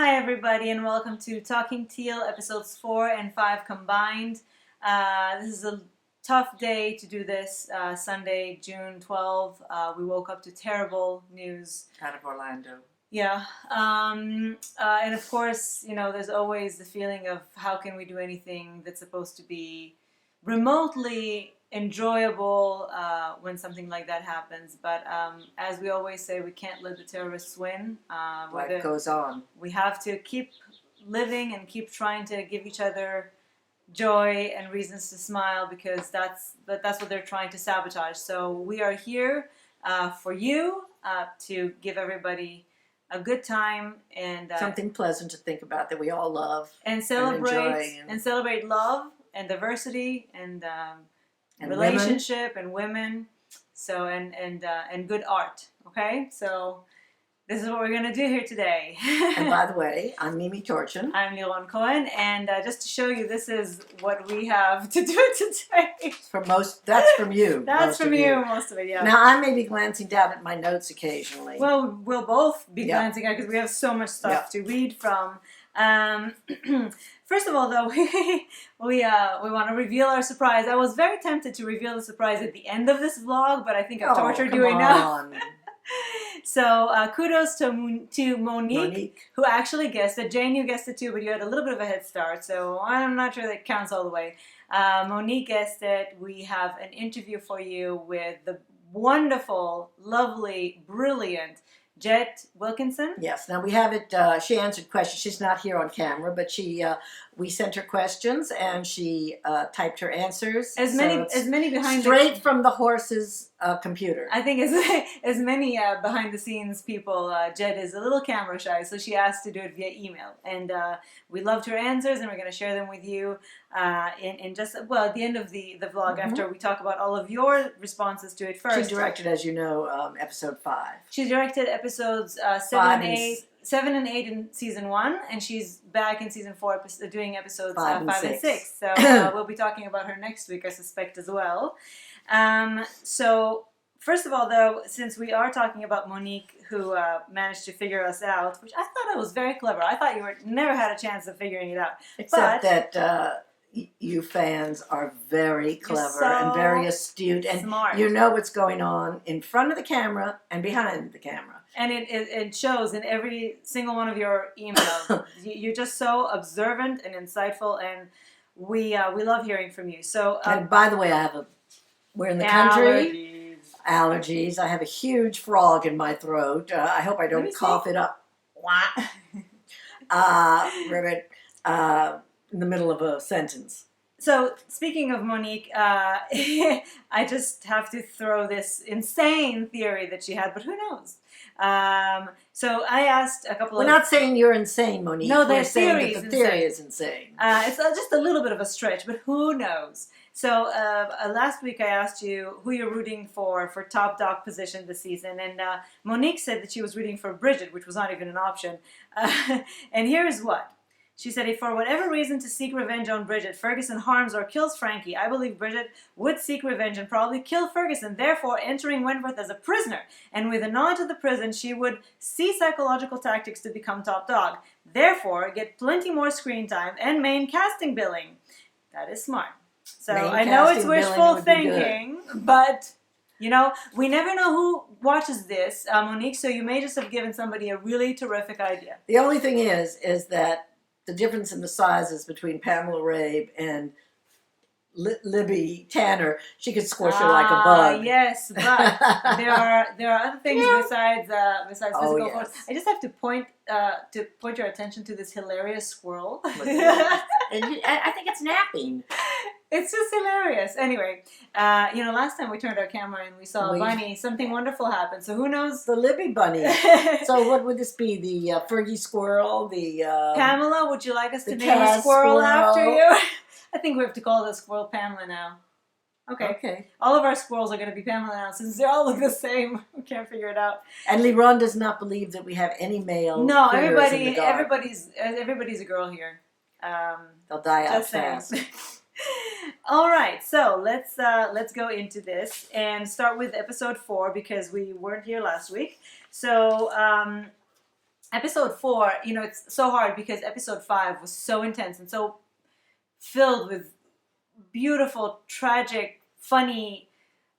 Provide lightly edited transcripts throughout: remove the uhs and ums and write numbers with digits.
Hi everybody and welcome to Talking Teal, episodes 4 and 5 combined. This is a tough day to do this, Sunday, June 12. We woke up to terrible news. Out of Orlando. Yeah, and of course, there's always the feeling of how can we do anything that's supposed to be remotely enjoyable when something like that happens. But as we always say, we can't let the terrorists win. Life goes on. We have to keep living and keep trying to give each other joy and reasons to smile, because that's what they're trying to sabotage. So we are here for you to give everybody a good time and something pleasant to think about that we all love and celebrate and celebrate love and diversity and relationship women. And women. So and good art. Okay, so this is what we're gonna do here today. And by the way, I'm Mimi Torchin. I'm Liron Cohen, and just to show you, this is what we have to do today. That's from you. That's from you, most of it, yeah. Now I may be glancing down at my notes occasionally. Well, we'll both be glancing at, because we have so much stuff to read from. First of all, though, we want to reveal our surprise. I was very tempted to reveal the surprise at the end of this vlog, but I think I've tortured you enough. So kudos to Monique, who actually guessed it. Jane, you guessed it too, but you had a little bit of a head start, so I'm not sure that counts all the way. Monique guessed it. We have an interview for you with the wonderful, lovely, brilliant Jet Wilkinson. Yes. Now we have it. She answered questions. She's not here on camera, but we sent her questions and she typed her answers. As many behind straight from the horse's computer. I think as many behind the scenes people. Jet is a little camera shy, so she asked to do it via email, and we loved her answers, and we're going to share them with you in just at the end of the vlog, after we talk about all of your responses to it first. She directed, as you know, episode 5. She directed episodes 7 and 8 in season 1, and she's back in season 4 doing episodes 5 and 6. So we'll be talking about her next week, I suspect, as well. So first of all, though, since we are talking about Monique, who managed to figure us out, which I thought was very clever. I thought you never had a chance of figuring it out. Except that you fans are very clever and very astute, and smart. You know what's going on in front of the camera and behind the camera. And it shows in every single one of your emails. You're just so observant and insightful, and we love hearing from you. So and by the way, we're in the country. Allergies. I have a huge frog in my throat. I hope I don't cough it up. Ribbit. In the middle of a sentence. So, speaking of Monique, I just have to throw this insane theory that she had, but who knows? So I asked a couple We're not saying you're insane, Monique. No, we're saying that the theory is insane. It's just a little bit of a stretch, but who knows? So last week I asked you who you're rooting for top dog position this season, and Monique said that she was rooting for Bridget, which was not even an option. And here is what. She said, if for whatever reason to seek revenge on Bridget, Ferguson harms or kills Frankie, I believe Bridget would seek revenge and probably kill Ferguson, therefore entering Wentworth as a prisoner. And with a nod to the prison, she would see psychological tactics to become top dog. Therefore, get plenty more screen time and main casting billing. That is smart. So I know it's wishful thinking, but we never know who watches this, Monique, so you may just have given somebody a really terrific idea. The only thing is that the difference in the sizes between Pamela Rabe and Libby Tanner, she could squish her like a bug. Yes, but there are other things besides physical force. I just have to point your attention to this hilarious squirrel. I think it's napping. It's just hilarious. Anyway, last time we turned our camera and we saw a bunny, something wonderful happened. So who knows? The Libby bunny. So what would this be? The Fergie squirrel? The Pamela, would you like us to name a squirrel after you? I think we have to call the squirrel Pamela now. Okay. All of our squirrels are going to be Pamela now, since they all look the same. We can't figure it out. And Liron does not believe that we have any male. No, everybody's a girl here. They'll die out fast. All right, so let's go into this and start with episode 4, because we weren't here last week. So episode 4, it's so hard because episode 5 was so intense and so filled with beautiful, tragic, funny,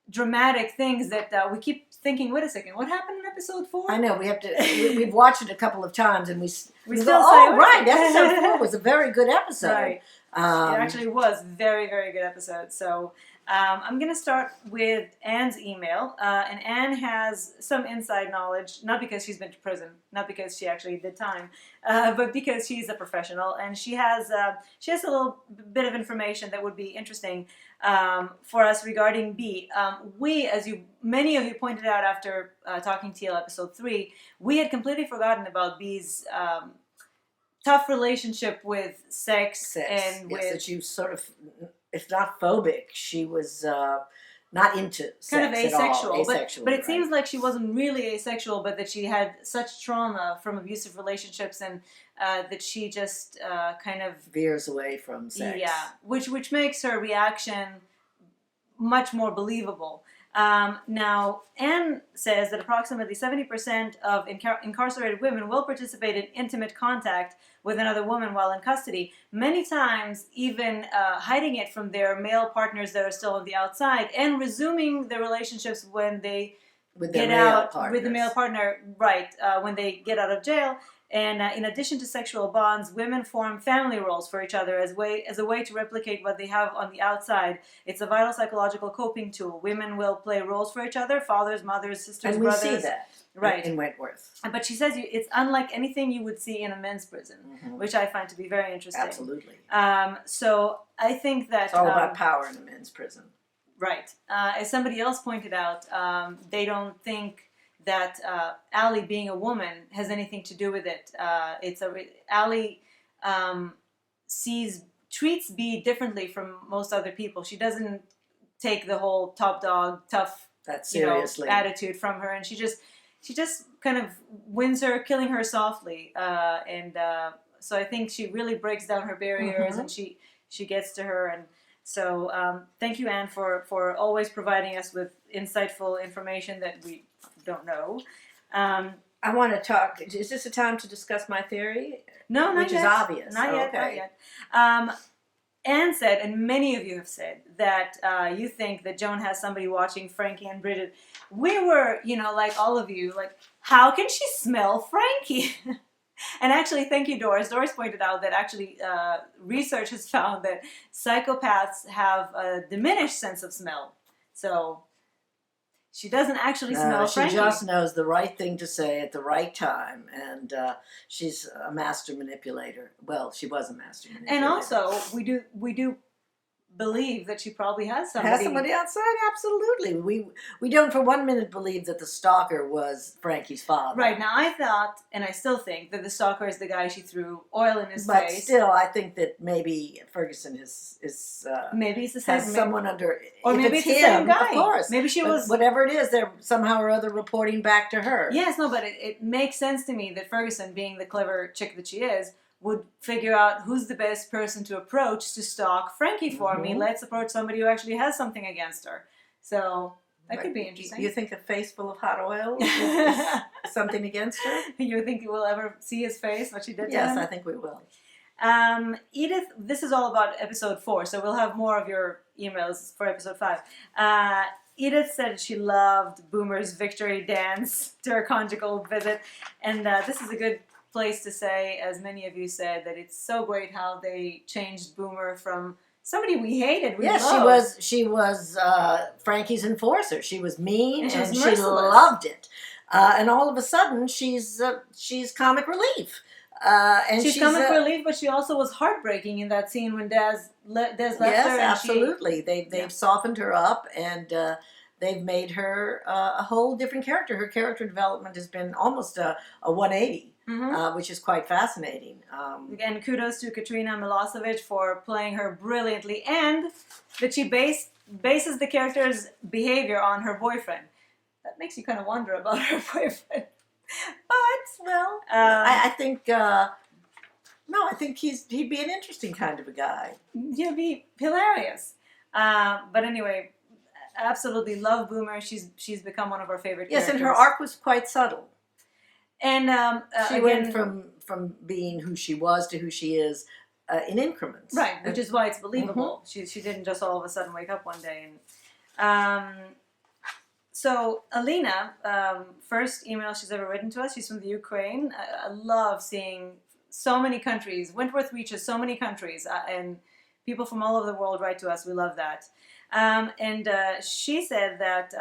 dramatic things that we keep thinking, wait a second, what happened in episode 4? I know, we have to, we've watched it a couple of times and we We go, still say, oh, right, episode 4 was a very good episode. Right. It actually was very, very good episode. So I'm going to start with Anne's email. And Anne has some inside knowledge, not because she's been to prison, not because she actually did time, but because she's a professional. And she has a little bit of information that would be interesting for us regarding B. We, many of you pointed out after talking Teal episode 3, we had completely forgotten about B's tough relationship with sex and with that you sort of, if not phobic, she was not into sex kind of asexual. at all. Asexual, but it right. seems like she wasn't really asexual, but that she had such trauma from abusive relationships and that she just kind of veers away from sex. Yeah, which makes her reaction much more believable. Now, Anne says that approximately 70% of incarcerated women will participate in intimate contact with another woman while in custody, many times even hiding it from their male partners that are still on the outside and resuming their relationships when they get out with the male partner, right, when they get out of jail. And in addition to sexual bonds, women form family roles for each other as a way to replicate what they have on the outside. It's a vital psychological coping tool. Women will play roles for each other, fathers, mothers, sisters, and we brothers. see that right in Wentworth. But she says it's unlike anything you would see in a men's prison, which I find to be very interesting. Absolutely. So I think that it's all about power in a men's prison. Right. As somebody else pointed out, they don't think that Allie being a woman has anything to do with it. Allie treats B differently from most other people. She doesn't take the whole top dog, tough, attitude from her, and she just kind of wins her, killing her softly. So I think she really breaks down her barriers, and she gets to her. And so thank you, Anne, for always providing us with insightful information that we don't know. I want to talk. Is this a time to discuss my theory? No, not which yet. is obvious. Not yet. Okay. Not yet. Anne said, and many of you have said, that you think that Joan has somebody watching Frankie and Bridget. We were, like all of you, like, how can she smell Frankie? And actually, thank you, Doris. Doris pointed out that actually research has found that psychopaths have a diminished sense of smell. So she doesn't actually smell Frankie. She just knows the right thing to say at the right time, and she's a master manipulator. Well, she was a master manipulator. And also, we do believe that she probably has somebody outside. Absolutely, we don't for 1 minute believe that the stalker was Frankie's father. Right. Now, I thought, and I still think, that the stalker is the guy she threw oil in his face. But still, I think that maybe Ferguson is maybe it's the same. has someone under, or maybe it's the same guy. Of course, maybe she was whatever it is. They're somehow or other reporting back to her. Yes, no, but it makes sense to me that Ferguson, being the clever chick that she is, would figure out who's the best person to approach to stalk Frankie for me. Let's approach somebody who actually has something against her. So that could be interesting. You think a face full of hot oil is something against her? You think we'll ever see his face, what she did to him? Yes, I think we will. Edith, this is all about episode 4, so we'll have more of your emails for episode 5. Edith said she loved Boomer's victory dance to her conjugal visit, and this is a good place to say, as many of you said, that it's so great how they changed Boomer from somebody we hated. She was Frankie's enforcer. She was mean and she loved it. And all of a sudden, she's comic relief. And she's comic relief, but she also was heartbreaking in that scene when Des left her. Yes, absolutely. They've softened her up, and they've made her a whole different character. Her character development has been almost a 180. Which is quite fascinating. Again, kudos to Katrina Milosevic for playing her brilliantly, and that she bases the character's behavior on her boyfriend. That makes you kind of wonder about her boyfriend. But, well... I think... I think he'd be an interesting kind of a guy. He'd be hilarious. But anyway, absolutely love Boomer. She's become one of our favorite characters. Yes, and her arc was quite subtle. And She again, went from being who she was to who she is in increments. right, which is why it's believable. She didn't just all of a sudden wake up one day and. So Alina, first email she's ever written to us. She's from the Ukraine. I love seeing so many countries. Wentworth reaches so many countries, and people from all over the world write to us. We love that. And she said that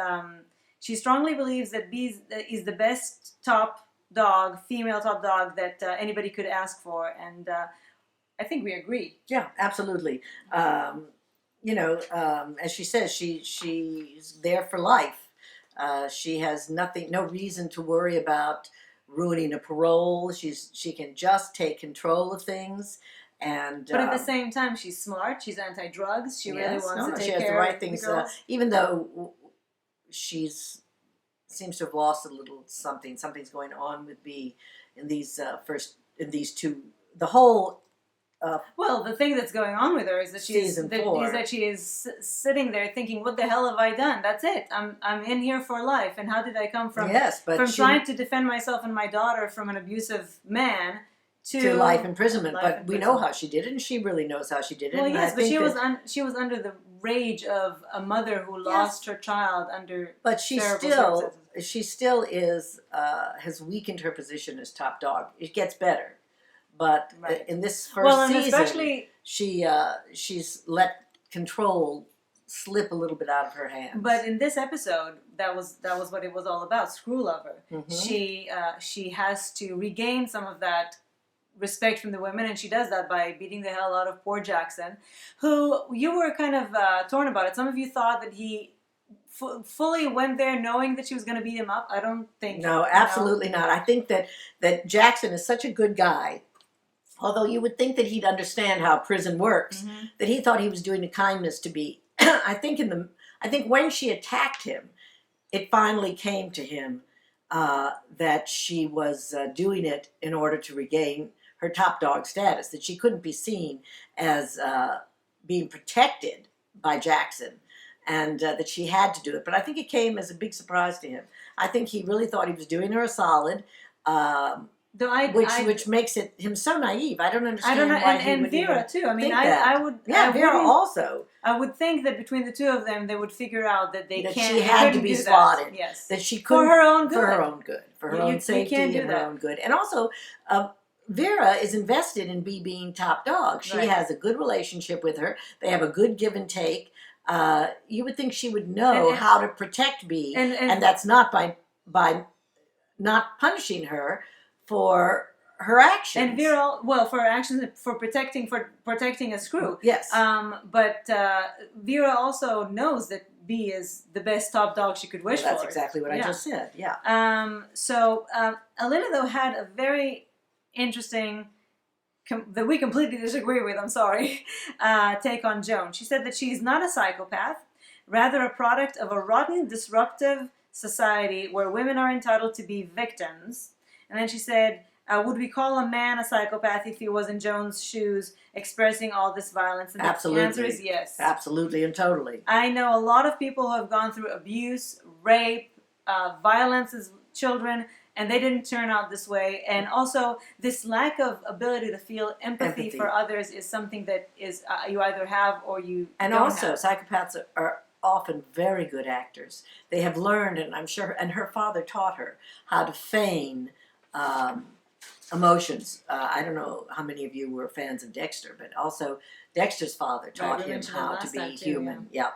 she strongly believes that B is the best top dog, female top dog that anybody could ask for, and I think we agree. Yeah, absolutely. As she says, she's there for life. She has no reason to worry about ruining a parole. She can just take control of things, and but at the same time, she's smart. She's anti-drugs. She really wants to take she has care the right of things. the girls. Even though she's seems to have lost a little something. Something's going on with B in these two. The whole. Well, the thing that's going on with her is that she is sitting there thinking, "What the hell have I done? That's it. I'm in here for life. And how did I come from trying to defend myself and my daughter from an abusive man to life imprisonment?" But we know how she did it, and she really knows how she did it. Well, yes, but she was under the rage of a mother who lost her child under. But she still is has weakened her position as top dog. It gets better. But in this first season, especially, she's let control slip a little bit out of her hands. But in this episode, that was what it was all about. Screw lover. Mm-hmm. She has to regain some of that respect from the women, and she does that by beating the hell out of poor Jackson, who you were kind of torn about it. Some of you thought that he fully went there knowing that she was going to beat him up. I don't think. No, absolutely not. I think that Jackson is such a good guy. Although you would think that he'd understand how prison works, that he thought he was doing a kindness to be. I think when she attacked him, it finally came to him that she was doing it in order to regain her top dog status. That she couldn't be seen as being protected by Jackson, and that she had to do it. But I think it came as a big surprise to him. I think he really thought he was doing her a solid. Which makes him so naive. I don't understand why he would Vera too. I mean, Vera also. I would think that between the two of them, they would figure out that they can't. She had to be slotted. Yes, that she couldn't for her own good, for her own safety, and her own good. And also, Vera is invested in B being top dog. She has a good relationship with her. They have a good give and take. You would think she would know how to protect B, and that's not by not punishing her for her actions. And Vera, for her actions, for protecting a screw. Yes. But Vera also knows that B is the best top dog she could wish for. That's exactly what I just said. Yeah. So Alina, though, had a very interesting, that we completely disagree with, I'm sorry, take on Joan. She said that she's not a psychopath, rather a product of a rotten, disruptive society where women are entitled to be victims. And then she said, would we call a man a psychopath if he was in Joan's shoes expressing all this violence? And absolutely. The answer is yes. Absolutely and totally. I know a lot of people who have gone through abuse, rape, violence as children, and they didn't turn out this way. And also, this lack of ability to feel empathy for others is something that is you either have or you don't have. And also, psychopaths are often very good actors. They have learned, and I'm sure, and her father taught her how to feign emotions. I don't know how many of you were fans of Dexter, but also Dexter's father taught him how to be human. Yeah.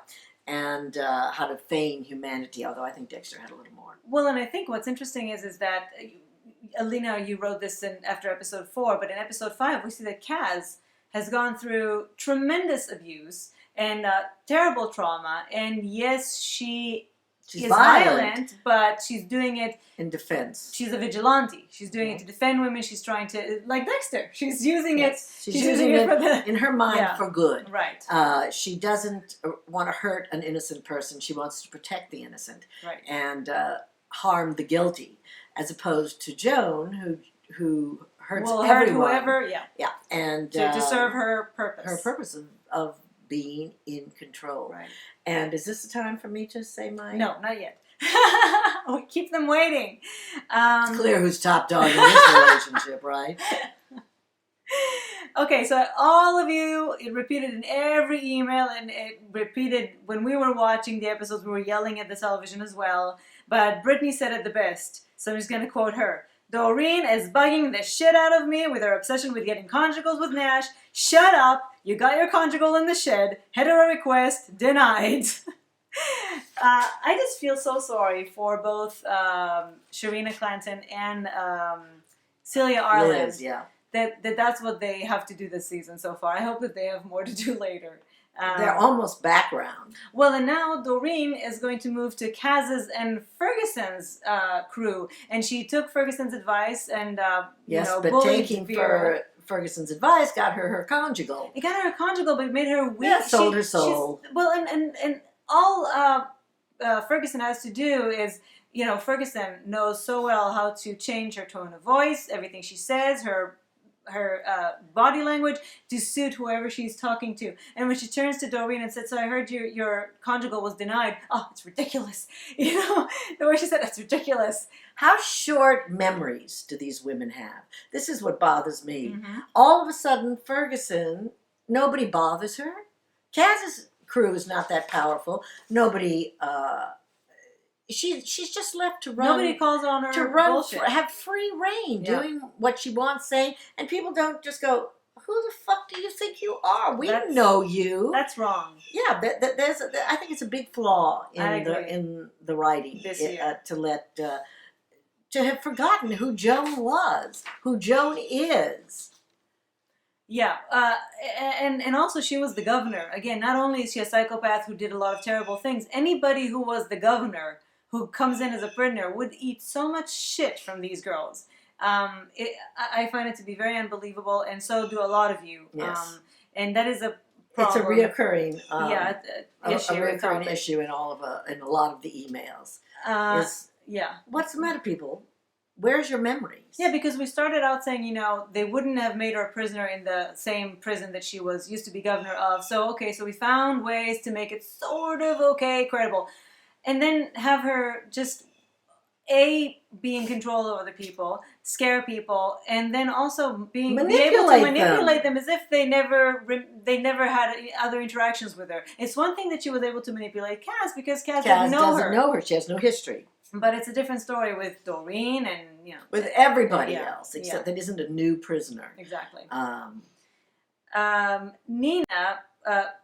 And how to feign humanity, although I think Dexter had a little more. Well, and I think what's interesting is that, Alina, you wrote this after episode 4, but in episode 5 we see that Kaz has gone through tremendous abuse and terrible trauma, and yes, she's violent, but she's doing it in defense. She's a vigilante. She's doing it to defend women. She's trying to, like Dexter. She's using it. She's using it in her mind for good. Right. She doesn't want to hurt an innocent person. She wants to protect the innocent. Right. And harm the guilty, as opposed to Joan, who hurts everyone. Hurt whoever. Yeah. Yeah. And to serve her purpose. Her purpose of being in control. Right. And is this the time for me to say mine? No, not yet. We keep them waiting. It's clear who's top dog in this relationship, right? Okay, so all of you, it repeated in every email, and it repeated when we were watching the episodes, we were yelling at the television as well. But Brittany said it the best, so I'm just going to quote her. Doreen is bugging the shit out of me with her obsession with getting conjugals with Nash. Shut up! You got your conjugal in the shed. Hetero request denied. I just feel so sorry for both Sharina Clanton and Celia Arlen. Liz, yeah. That's what they have to do this season so far. I hope that they have more to do later. They're almost background. Well, and now Doreen is going to move to Kaz's and Ferguson's crew, and she took Ferguson's advice and but taking Ferguson's advice got her conjugal. It got her conjugal, but it made her weak. Yeah, sold her soul. Well, and all Ferguson has to do is, Ferguson knows so well how to change her tone of voice, everything she says, her body language to suit whoever she's talking to. And when she turns to Doreen and said, "So I heard your conjugal was denied." Oh, it's ridiculous. The way she said it's ridiculous. How short memories do these women have? This is what bothers me. Mm-hmm. All of a sudden, Ferguson, nobody bothers her. Kaz's crew is not that powerful. Nobody. She's just left to run. Nobody calls on her to run, bullshit. Have free reign, doing what she wants, saying, and people don't just go, "Who the fuck do you think you are? We know you." That's wrong. Yeah, I think it's a big flaw in the writing this year. To have forgotten who Joan was, who Joan is. Yeah, and also she was the governor. Again, not only is she a psychopath who did a lot of terrible things, anybody who was the governor, who comes in as a prisoner, would eat so much shit from these girls. I find it to be very unbelievable, and so do a lot of you. Yes. And that is a problem. It's a reoccurring issue. issue in a lot of the emails. What's the matter, people? Where's your memories? Yeah, because we started out saying, they wouldn't have made her a prisoner in the same prison that she used to be governor of. So we found ways to make it sort of credible. And then have her just, be in control of other people, scare people, and then also be able to manipulate them as if they never had other interactions with her. It's one thing that she was able to manipulate Kaz because Kaz doesn't know her. She has no history. But it's a different story with Doreen and, with everybody else, except that isn't a new prisoner. Exactly. Nina,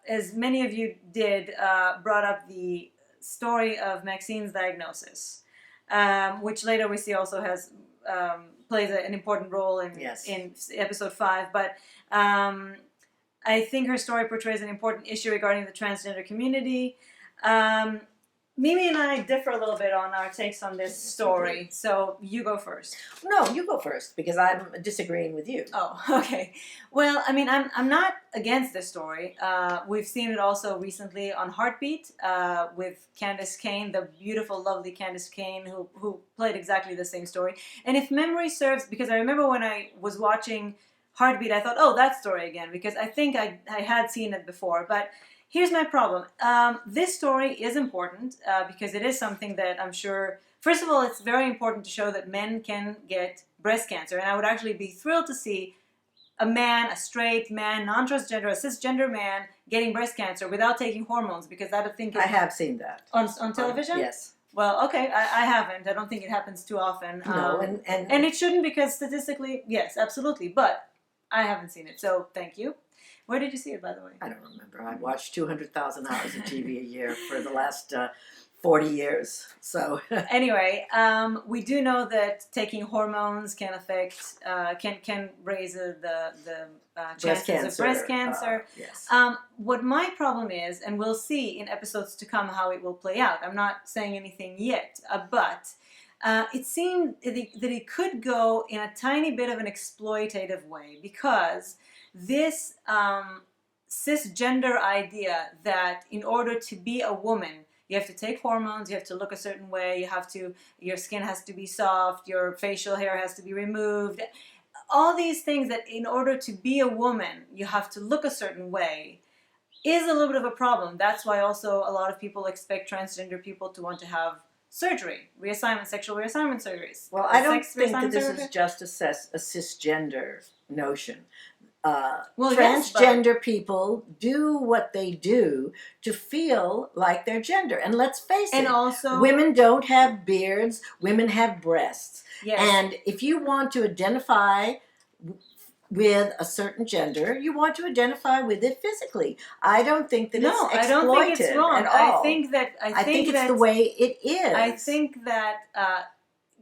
as many of you did, brought up the story of Maxine's diagnosis, which later we see also plays an important role in episode 5. But I think her story portrays an important issue regarding the transgender community. Mimi and I differ a little bit on our takes on this story, so you go first. No, you go first, because I'm disagreeing with you. Oh, okay. Well, I mean, I'm not against this story. We've seen it also recently on Heartbeat with Candace Cain, the beautiful, lovely Candace Cain, who played exactly the same story. And if memory serves, because I remember when I was watching Heartbeat, I thought, oh, that story again, because I think I had seen it before, but here's my problem. This story is important because it is something that I'm sure, first of all, it's very important to show that men can get breast cancer. And I would actually be thrilled to see a man, a straight man, non-transgender, a cisgender man getting breast cancer without taking hormones, because that I think is... I have seen that. On television? Yes. Well, okay, I haven't. I don't think it happens too often. No, and it shouldn't, because statistically, yes, absolutely. But I haven't seen it, so thank you. Where did you see it, by the way? I don't remember. I watched 200,000 hours of TV a year for the last 40 years. So anyway, we do know that taking hormones can affect, can raise the chances of breast cancer. Yes. What my problem is, and we'll see in episodes to come how it will play out. I'm not saying anything yet, but it seemed that it could go in a tiny bit of an exploitative way, because this cisgender idea that in order to be a woman, you have to take hormones, you have to look a certain way, your skin has to be soft, your facial hair has to be removed. All these things that in order to be a woman, you have to look a certain way, is a little bit of a problem. That's why also a lot of people expect transgender people to want to have surgery, reassignment, sexual reassignment surgeries. Well, I don't Sex think that reassignment this surgery. is just a cisgender notion. Well, yes, Transgender people do what they do to feel like their gender. And let's face and it, also women don't have beards, women have breasts. yes. And if you want to identify with a certain gender, you want to identify with it physically. I don't think that no, it's exploited I don't think it's wrong. at all. I think it's that, the way it is. I think that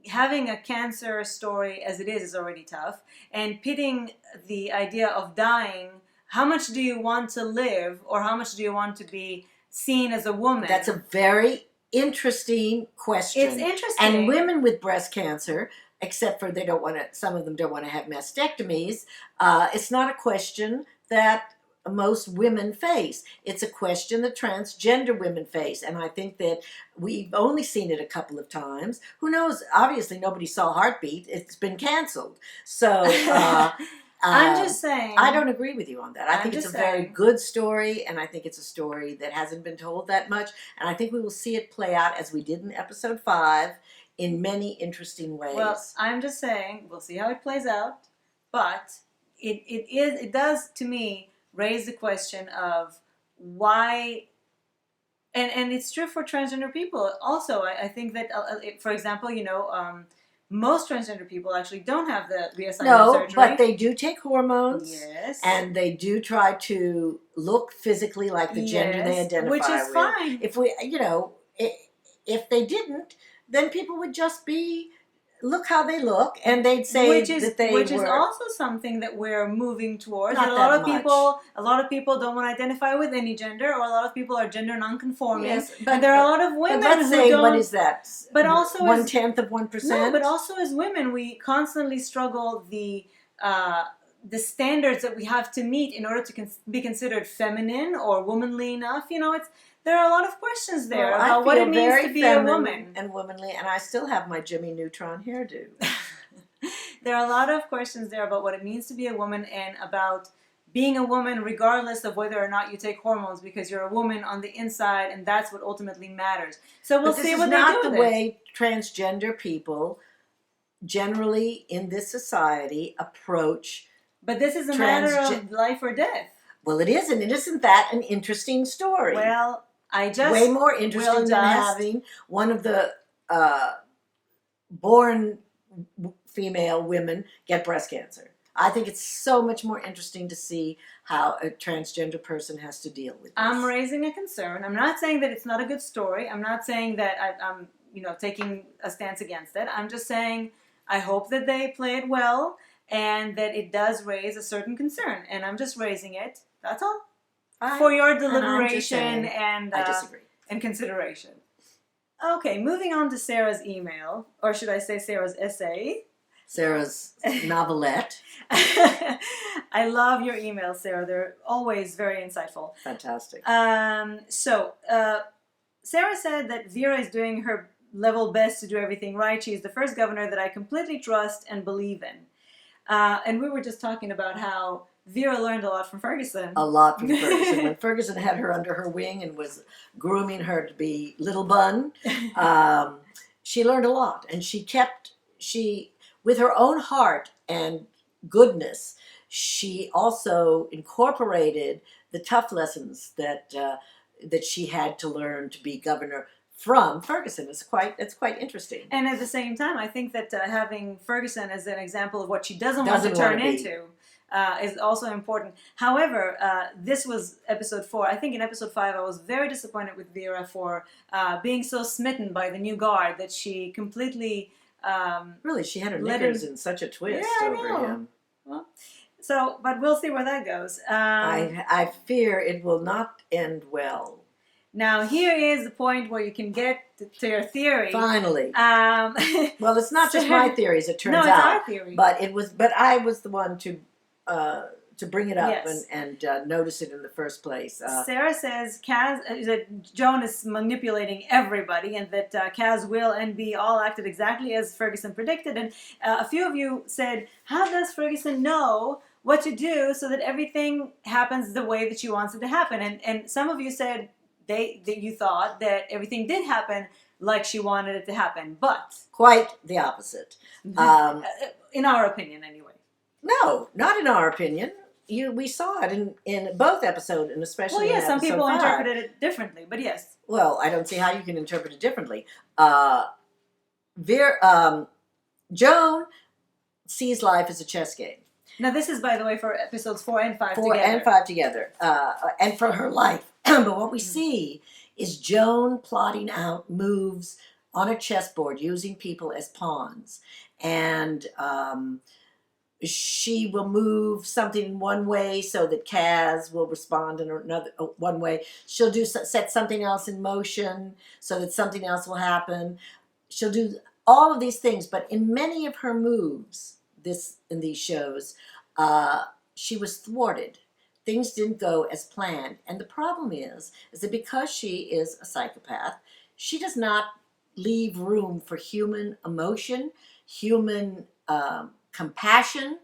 having a cancer story as it is already tough, and pitting the idea of dying, how much do you want to live, or how much do you want to be seen as a woman? That's a very interesting question. It's interesting. And women with breast cancer, except for some of them don't want to have mastectomies, it's not a question that most women face. It's a question that transgender women face. And I think that we've only seen it a couple of times. Who knows? Obviously, nobody saw Heartbeat. It's been canceled. So I'm just saying. I don't agree with you on that. I think it's a very saying. good story, and I think it's a story that hasn't been told that much. And I think we will see it play out as we did in episode 5 in many interesting ways. Well, I'm just saying, we'll see how it plays out. But it does, to me, raise the question of why, and it's true for transgender people also. I think that, for example, most transgender people actually don't have the reassignment surgery. But they do take hormones. Yes. And they do try to look physically like the gender they identify with. Which is fine. If they didn't, then people would just look how they look, and they'd say which is also something that we're moving towards. Not a lot of people don't want to identify with any gender, or a lot of people are gender non-conforming. Yes, and there are a lot of women let's who say, don't. what is that? But also 1/10 of 1%. No, but also as women, we constantly struggle the standards that we have to meet in order to be considered feminine or womanly enough. There are a lot of questions there about what it means to be a woman. And womanly, and I still have my Jimmy Neutron hairdo. There are a lot of questions there about what it means to be a woman, and about being a woman regardless of whether or not you take hormones, because you're a woman on the inside, and that's what ultimately matters. So we'll see what they do with it. This is not the way transgender people generally in this society approach. But this is a matter of life or death. Well, it is, and isn't that an interesting story? Well, way more interesting than having one of the born female women get breast cancer. I think it's so much more interesting to see how a transgender person has to deal with this. I'm raising a concern. I'm not saying that it's not a good story. I'm not saying that I'm taking a stance against it. I'm just saying I hope that they play it well, and that it does raise a certain concern. And I'm just raising it. That's all. For your deliberation and I disagree. And consideration. Okay, moving on to Sarah's email, or should I say Sarah's essay? Sarah's novelette. I love your emails, Sarah. They're always very insightful. Fantastic. So Sarah said that Vera is doing her level best to do everything right. She is the first governor that I completely trust and believe in. And we were just talking about how Vera learned a lot from Ferguson. A lot from Ferguson. When Ferguson had her under her wing and was grooming her to be Little Bun, she learned a lot. And with her own heart and goodness, she also incorporated the tough lessons that she had to learn to be governor from Ferguson. It's quite interesting. And at the same time, I think that having Ferguson as an example of what she doesn't want to turn into is also important. However, this was episode 4. I think in episode 5, I was very disappointed with Vera for being so smitten by the new guard that she completely... really, she had her knickers in such a twist over him. Well, but we'll see where that goes. I fear it will not end well. Now, here is the point where you can get to your theory. Finally. Well, it's not just my theory, as it turns out. No, it's our theory. But I was the one to bring it up yes. and notice it in the first place. Sarah says that Joan is manipulating everybody, and that Kaz, Will, and Bee all acted exactly as Ferguson predicted. And a few of you said, how does Ferguson know what to do so that everything happens the way that she wants it to happen? And some of you said that you thought that everything did happen like she wanted it to happen. But quite the opposite. In our opinion, anyway. No, not in our opinion. We saw it in both episodes, and especially well, yes, in some episode people 5. interpreted it differently, but yes. Well, I don't see how you can interpret it differently. Joan sees life as a chess game. Now, this is, by the way, for episodes 4 and 5 4 together. and 5 together, and for her life. But what we see is Joan plotting out moves on a chessboard using people as pawns, and she will move something in one way so that Kaz will respond in another one way. She'll set something else in motion so that something else will happen. She'll do all of these things, but in many of her moves, in these shows, she was thwarted. Things didn't go as planned, and the problem is that because she is a psychopath, she does not leave room for human emotion, human compassion,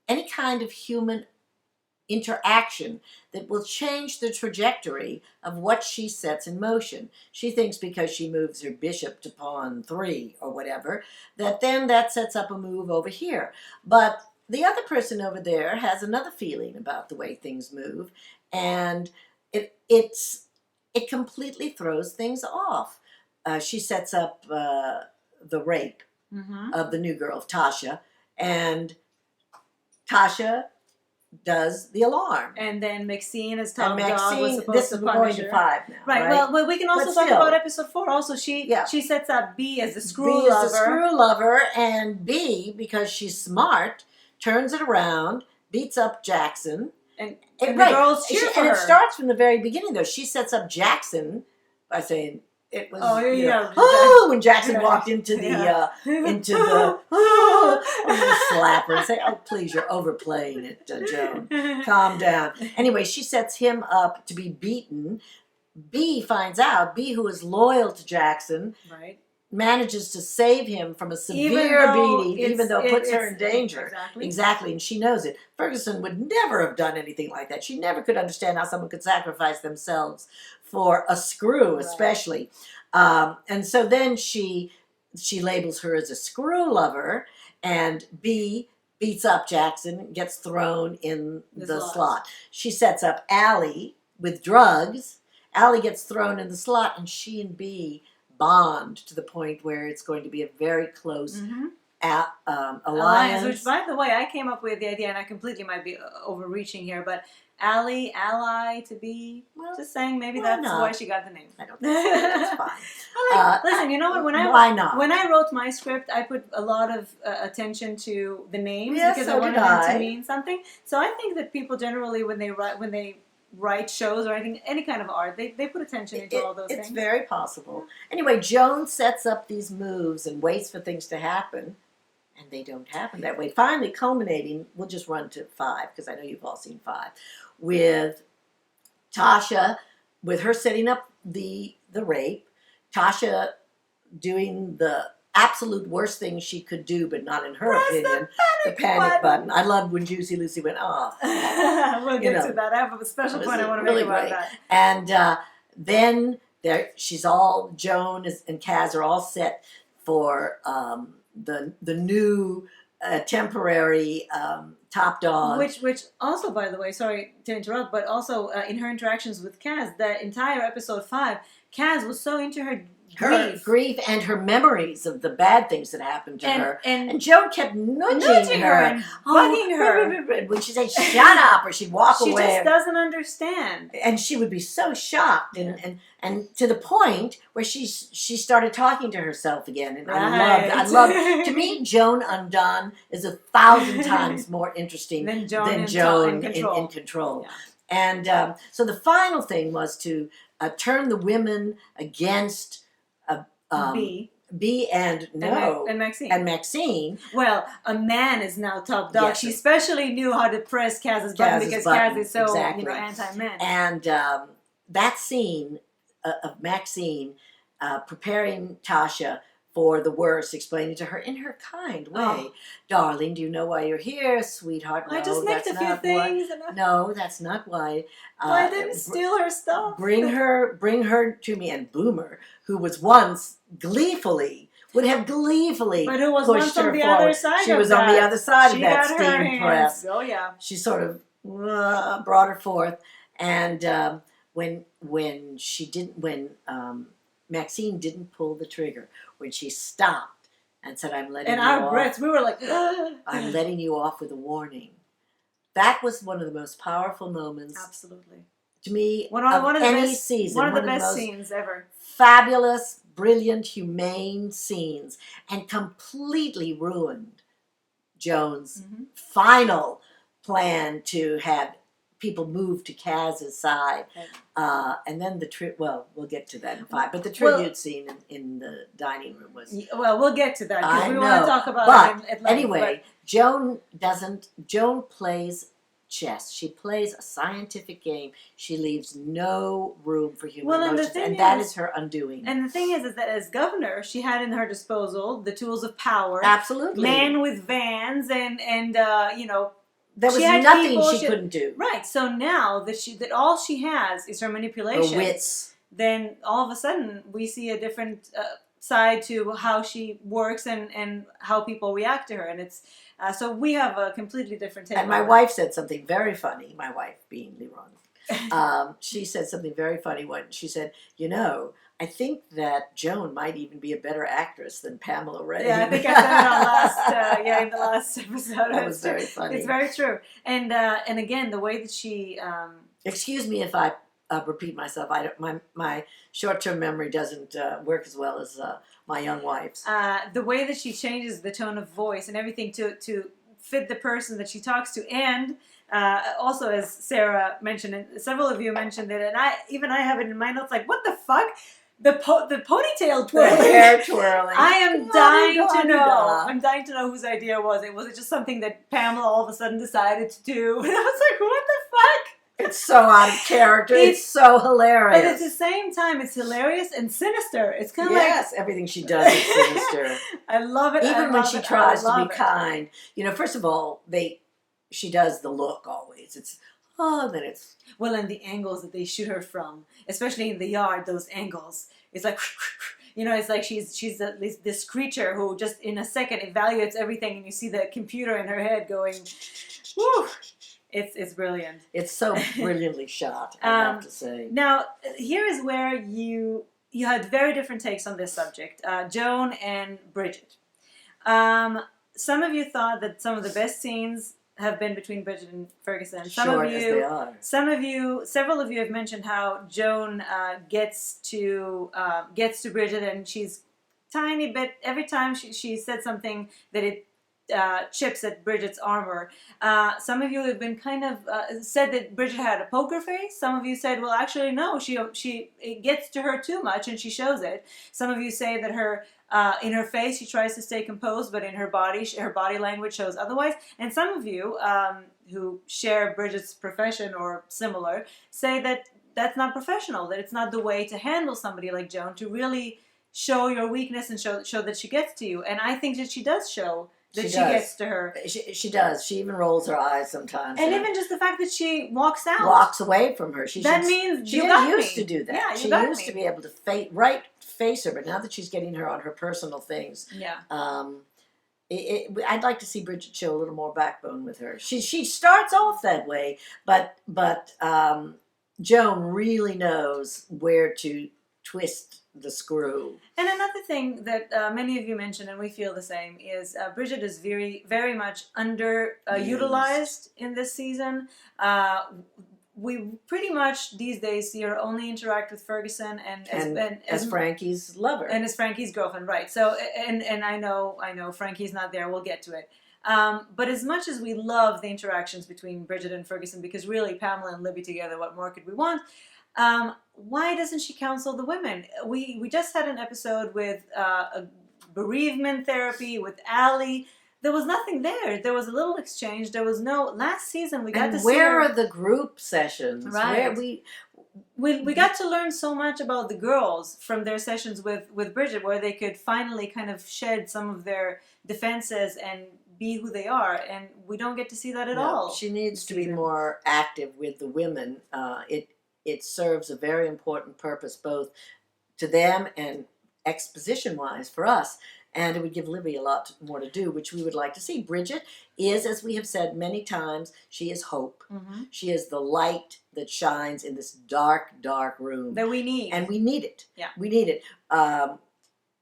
any kind of human interaction that will change the trajectory of what she sets in motion. She thinks because she moves her bishop to pawn 3 or whatever, that sets up a move over here. But the other person over there has another feeling about the way things move, and it completely throws things off. She sets up the rape of the new girl, Tasha, and Tasha does the alarm. And then Maxine is top dog was supposed this to is punish going her. to 5 now. Right. Well, we can also talk about episode 4. Also, she sets up B as the screw lover. B is the screw lover, and B, because she's smart, turns it around, beats up Jackson. And the girls cheer for her. And it starts from the very beginning, though. She sets up Jackson by saying it was. When Jackson walked into the I'm gonna slap her and say, "Oh, please, you're overplaying it, Joan. Calm down." Anyway, she sets him up to be beaten. B finds out. B, who is loyal to Jackson, manages to save him from a severe beating, even though it puts her in danger. Exactly, and she knows it. Ferguson would never have done anything like that. She never could understand how someone could sacrifice themselves for a screw, especially. And so then she labels her as a screw lover, and B beats up Jackson, gets thrown in the slot. She sets up Allie with drugs. Allie gets thrown in the slot, and she and B bond to the point where it's going to be a very close alliance. Which, by the way, I came up with the idea, and I completely might be overreaching here, but ally to be, just saying, maybe that's why she got the name. I don't think so. That's fine. Listen, you know what? Why not? When I wrote my script, I put a lot of attention to the names because I wanted them to mean something. So I think that people generally, when they write shows or any kind of art, they put attention into all those things. It's very possible. Anyway, Joan sets up these moves and waits for things to happen, and they don't happen that way. Finally, culminating, we'll just run to 5, because I know you've all seen 5, with Tasha, with her setting up the rape, Tasha doing the absolute worst thing she could do, but not in her opinion, the panic button. I loved when Juicy Lucy went off. We'll get to that. I have a special point I want to make about that. And then Joan and Kaz are all set for the new temporary top dog. Which also, by the way, sorry to interrupt, but also in her interactions with Kaz, that entire episode 5, Kaz was so into her grief and her memories of the bad things that happened to her. And Joan kept nudging her and bugging her. When she said, "Shut up," or she'd walk away. She just doesn't understand. And she would be so shocked and to the point where she started talking to herself again. And I loved to me, Joan Undone is 1,000 times more interesting than Joan in control. Yeah. And so the final thing was to turn the women against B and Maxine. Well, a man is now top dog. Yes. She especially knew how to press Kaz's button because Kaz is so anti-men. And that scene of Maxine preparing Tasha for the worse, explaining to her in her kind way, "Darling, do you know why you're here, sweetheart? I No, just nicked that's a few not things. why. No, that's not why. I didn't steal her stuff. Bring her to me." And Boomer, who was once would have gleefully but who was pushed once on her the forward. other side She of was that. on the other side She of that got her steam hands. press. Oh yeah. She sort of brought her forth, and when Maxine didn't pull the trigger, when she stopped and said, "I'm letting and you our off," breaths, we were like, "I'm letting you off with a warning." That was one of the most powerful moments. Absolutely. To me, one of the any best, season. One of the best scenes ever. Fabulous, brilliant, humane scenes, and completely ruined Joan's final plan to have people move to Kaz's side. And then we'll get to that in 5. But the tribute scene in the dining room was... Well, we'll get to that because we want to talk about it at length. Anyway, Joan plays chess. She plays a scientific game. She leaves no room for human emotions, and that is her undoing. And the thing is that as governor, she had in her disposal the tools of power. Absolutely. Men with vans and there was nothing she couldn't do. Right. So now that all she has is her manipulation, her wits, then all of a sudden we see a different side to how she works and how people react to her, and it's so we have a completely different take. And my wife said something very funny. My wife being Liron, she said something very funny when she said, I think that Joan might even be a better actress than Pamela Ray. Yeah, I think I said it in the last episode. That was very funny. It's very true. And again, the way that she... Excuse me if I repeat myself. My short-term memory doesn't work as well as my young wife's. The way that she changes the tone of voice and everything to fit the person that she talks to, and also as Sarah mentioned, and several of you mentioned it, and I have it in my notes, like, what the fuck? The ponytail twirling. The hair twirling. I am dying to know. I'm dying to know whose idea was it. Was it just something that Pamela all of a sudden decided to do? And I was like, what the fuck? It's so out of character. It's so hilarious. But at the same time, it's hilarious and sinister. It's kind of yes, everything she does is sinister. I love it. Even when she tries to be kind. First of all, she does the look always. Then it's... Well, and the angles that they shoot her from, especially in the yard, those angles, it's like, it's like she's this creature who just in a second evaluates everything, and you see the computer in her head going, whoo. It's brilliant. It's so brilliantly shot, I have to say. Now, here is where you had very different takes on this subject, Joan and Bridget. Some of you thought that some of the best scenes have been between Bridget and Ferguson. Several of you have mentioned how Joan gets to Bridget, and she's tiny bit every time she said something that it chips at Bridget's armor. Some of you have been kind of said that Bridget had a poker face. Some of you said, well, actually, no, it gets to her too much and she shows it. Some of you say that in her face she tries to stay composed, but in her body language shows otherwise. And some of you who share Bridget's profession or similar say that that's not professional, that it's not the way to handle somebody like Joan, to really show your weakness and show that she gets to you. And I think that she does show that she gets to her. She does. She even rolls her eyes sometimes. And even just the fact that she walks out. Walks away from her. That means she you got used me. to do that. Yeah, she used to be able to face her, but now that she's getting her on her personal things, I'd like to see Bridget show a little more backbone with her. She starts off that way, but Joan really knows where to twist the screw. And another thing that many of you mentioned, and we feel the same, is Bridget is very, very much utilized in this season. We pretty much these days see her only interact with Ferguson as Frankie's lover and as Frankie's girlfriend, right? So and I know Frankie's not there. We'll get to it. But as much as we love the interactions between Bridget and Ferguson, because really Pamela and Libby together, what more could we want? Why doesn't she counsel the women? We just had an episode with a bereavement therapy with Allie. There was nothing there. There was a little exchange. There was no... Last season we got to see where are the group sessions? Right. we got to learn so much about the girls from their sessions with Bridget, where they could finally kind of shed some of their defenses and be who they are, and we don't get to see that at all. She needs to be more active with the women. It serves a very important purpose both to them and exposition-wise for us. And it would give Libby a lot more to do, which we would like to see. Bridget is, as we have said many times, she is hope. Mm-hmm. She is the light that shines in this dark, dark room. That we need. And we need it. Yeah. We need it.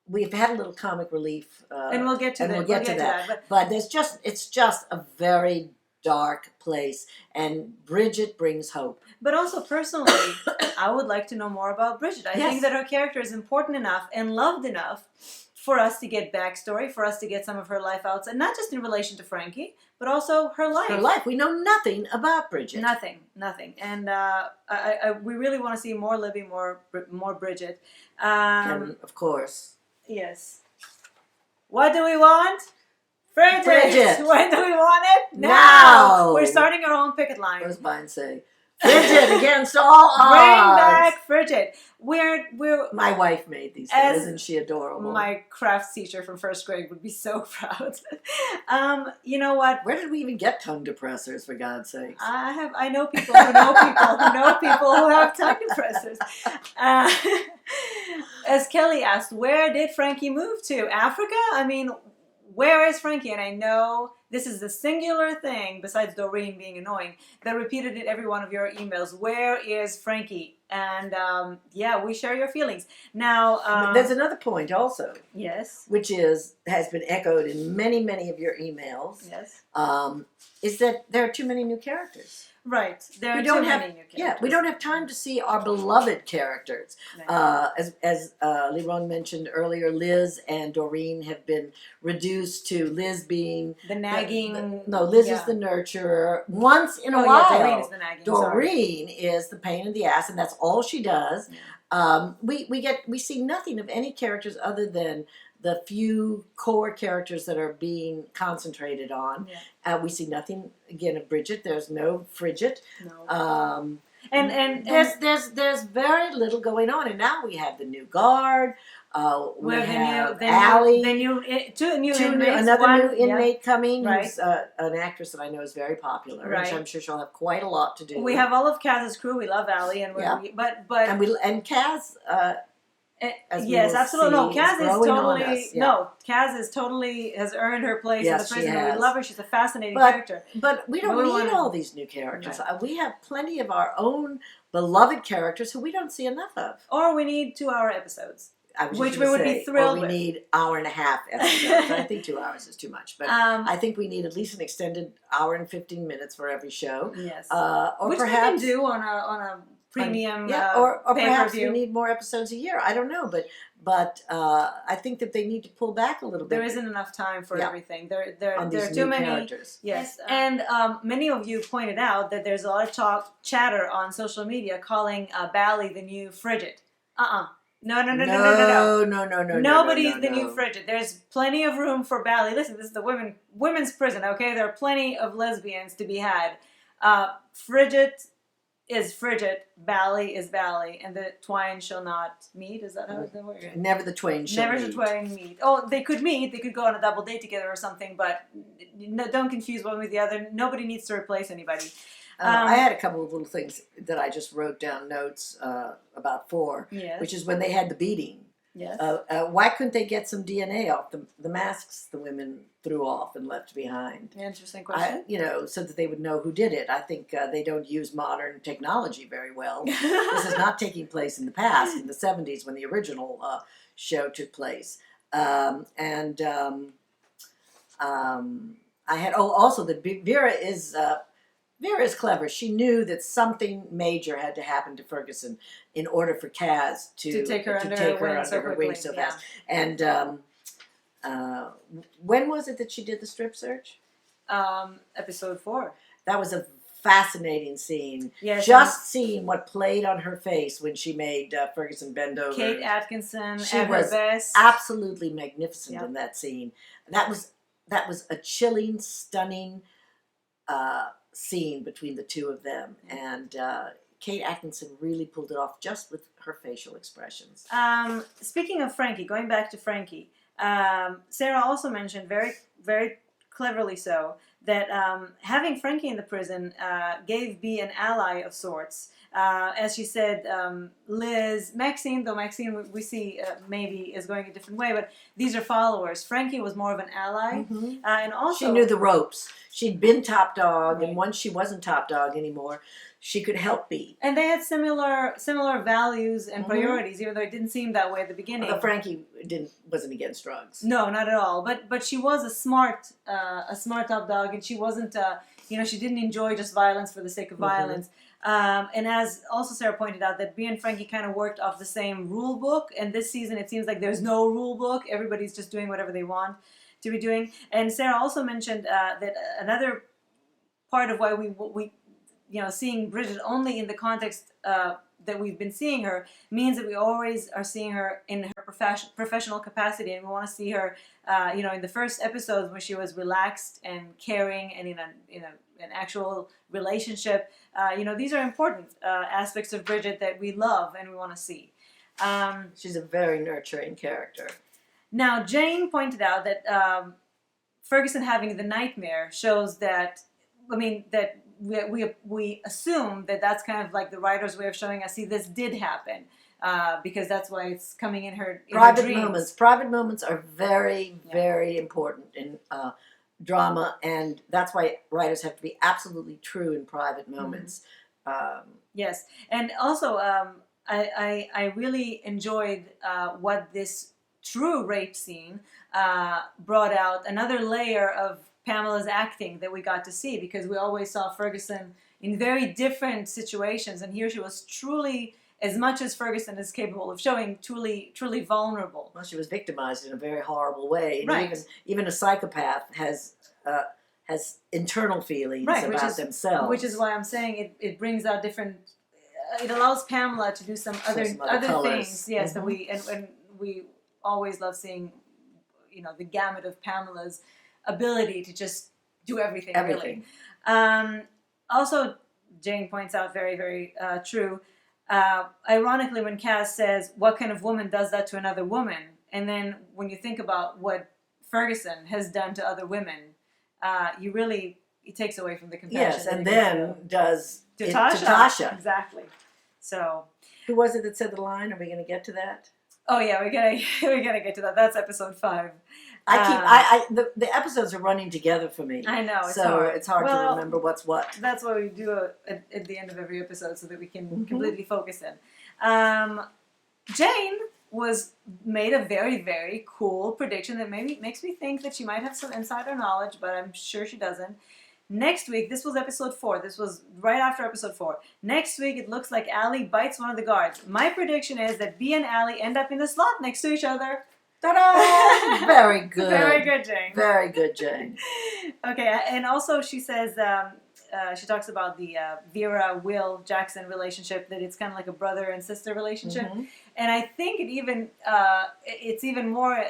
We've had a little comic relief. And we'll get to that. We'll get to that. But it's just a very dark place. And Bridget brings hope. But also, personally, I would like to know more about Bridget. I think that her character is important enough and loved enough for us to get backstory, for us to get some of her life outs, and not just in relation to Frankie, but also her life. Her life. We know nothing about Bridget. Nothing. And we really want to see more Libby, more Bridget. And of course. Yes. What do we want? Bridget. When do we want it? Now. We're starting our own picket line. What does mine say? Bridget against all odds. Bring back Bridget. We're. My wife made these things. Isn't she adorable? My crafts teacher from first grade would be so proud. You know what? Where did we even get tongue depressors, for God's sakes? I know people who know people who know people who have tongue depressors. As Kelly asked, where did Frankie move to? Africa? I mean, where is Frankie? And I know this is the singular thing, besides Doreen being annoying, that repeated in every one of your emails. Where is Frankie? And we share your feelings. Now, there's another point also. Yes. Which has been echoed in many, many of your emails. Yes. Is that there are too many new characters. Right. There are too many new characters. Yeah, we don't have time to see our beloved characters. No. As Liron mentioned earlier, Liz and Doreen have been reduced to Liz being the nagging. Liz is the nurturer. Once in a while, Doreen is the nagging. Doreen is the pain in the ass, and that's all she does. Yeah. We see nothing of any characters other than the few core characters that are being concentrated on. Yeah. We see nothing again of Bridget. There's no Frigid. No. And there's very little going on. And now we have the new guard. We have Allie. Two new inmates. Another new inmate coming. Right. Who's an actress that I know is very popular. Right. Which I'm sure she'll have quite a lot to do. We have all of Kaz's crew. We love Allie, and and Kaz. Yes, absolutely. No, Kaz is totally has earned her place in the prison. We love her. She's a fascinating character. But we don't need all these new characters. Right. We have plenty of our own beloved characters who we don't see enough of. Or we need 2-hour episodes. Which we would be thrilled with. We need hour-and-a-half episodes. I think 2 hours is too much. But I think we need at least an extended hour and 15 minutes for every show. Yes. Or which perhaps we can do on a premium or perhaps we need more episodes a year. I don't know, but I think that they need to pull back a little bit. There isn't enough time for everything. There are too many characters. Yes, and many of you pointed out that there's a lot of chatter on social media calling Bally the new Frigid. No. Nobody's the new Frigid. There's plenty of room for Bally. Listen, this is the women's prison. Okay, there are plenty of lesbians to be had. Frigid is Frigid, Bally is Bally, and the twain shall not meet. Is that how it's going? Never the twain shall meet. Never the twain meet. Oh, they could meet. They could go on a double date together or something, but don't confuse one with the other. Nobody needs to replace anybody. I had a couple of little things that I just wrote down notes about which is when they had the beating. Yes. Why couldn't they get some DNA off the masks the women threw off and left behind? Interesting question. So that they would know who did it. I think they don't use modern technology very well. This is not taking place in the past, in the 70s when the original show took place. I had also that Vera is clever. She knew that something major had to happen to Ferguson in order for Kaz to take her under her wing so fast. And when was it that she did the strip search? Episode 4. That was a fascinating scene. Yes, just seeing what played on her face when she made Ferguson bend over. Kate Atkinson she at was her best. Absolutely magnificent in that scene. That was a chilling, stunning scene between the two of them, and Kate Atkinson really pulled it off just with her facial expressions. Speaking of Frankie, going back to Frankie, Sarah also mentioned very, very cleverly so that having Frankie in the prison gave B an ally of sorts. As she said, Maxine, though Maxine we see maybe is going a different way, but these are followers. Frankie was more of an ally, and also she knew the ropes. She'd been top dog, right. and once she wasn't top dog anymore, she could help B. And they had similar values and priorities, even though it didn't seem that way at the beginning. Although Frankie wasn't against drugs. No, not at all. But she was a smart top dog, and she wasn't. She didn't enjoy just violence for the sake of violence. And as also Sarah pointed out, that B and Frankie kind of worked off the same rule book. And this season, it seems like there's no rule book. Everybody's just doing whatever they want to be doing. And Sarah also mentioned that another part of why we seeing Bridget only in the context that we've been seeing her means that we always are seeing her in her professional capacity, and we want to see her, in the first episodes where she was relaxed and caring and in an actual relationship. These are important aspects of Bridget that we love and we want to see. She's a very nurturing character. Now, Jane pointed out that Ferguson having the nightmare shows that, that we assume that that's kind of like the writer's way of showing us, see, this did happen, because that's why it's coming in her private dreams. Private moments are very, very important in drama, and that's why writers have to be absolutely true in private moments. Yes, and also I really enjoyed what this true rape scene brought out, another layer of Pamela's acting that we got to see, because we always saw Ferguson in very different situations, and here she was truly, as much as Ferguson is capable of showing, truly vulnerable. Well, she was victimized in a very horrible way, and right. even a psychopath has internal feelings about themselves. Which is why I'm saying it brings out different. It allows Pamela to do some other things. Yes, that we always love seeing, the gamut of Pamela's ability to just do everything. Really. Also, Jane points out very, very true. Ironically, when Kaz says, "What kind of woman does that to another woman?" and then when you think about what Ferguson has done to other women, it takes away from the compassion. Yes, and then does to it Tasha. to Tasha. Exactly. So, who was it that said the line? Are we going to get to that? Oh yeah, we're gonna get to that. That's episode 5. The episodes are running together for me. I know, it's hard to remember what's what. That's why we do at the end of every episode, so that we can completely focus in. Jane made a very, very cool prediction that maybe makes me think that she might have some insider knowledge, but I'm sure she doesn't. Next week, this was episode 4. This was right after episode 4. Next week, it looks like Allie bites one of the guards. My prediction is that B and Allie end up in the slot next to each other. Ta-da! Very good. Very good, Jane. Very good, Jane. Okay, and also she says, she talks about the Vera-Will Jackson relationship, that it's kind of like a brother and sister relationship. And I think it's even more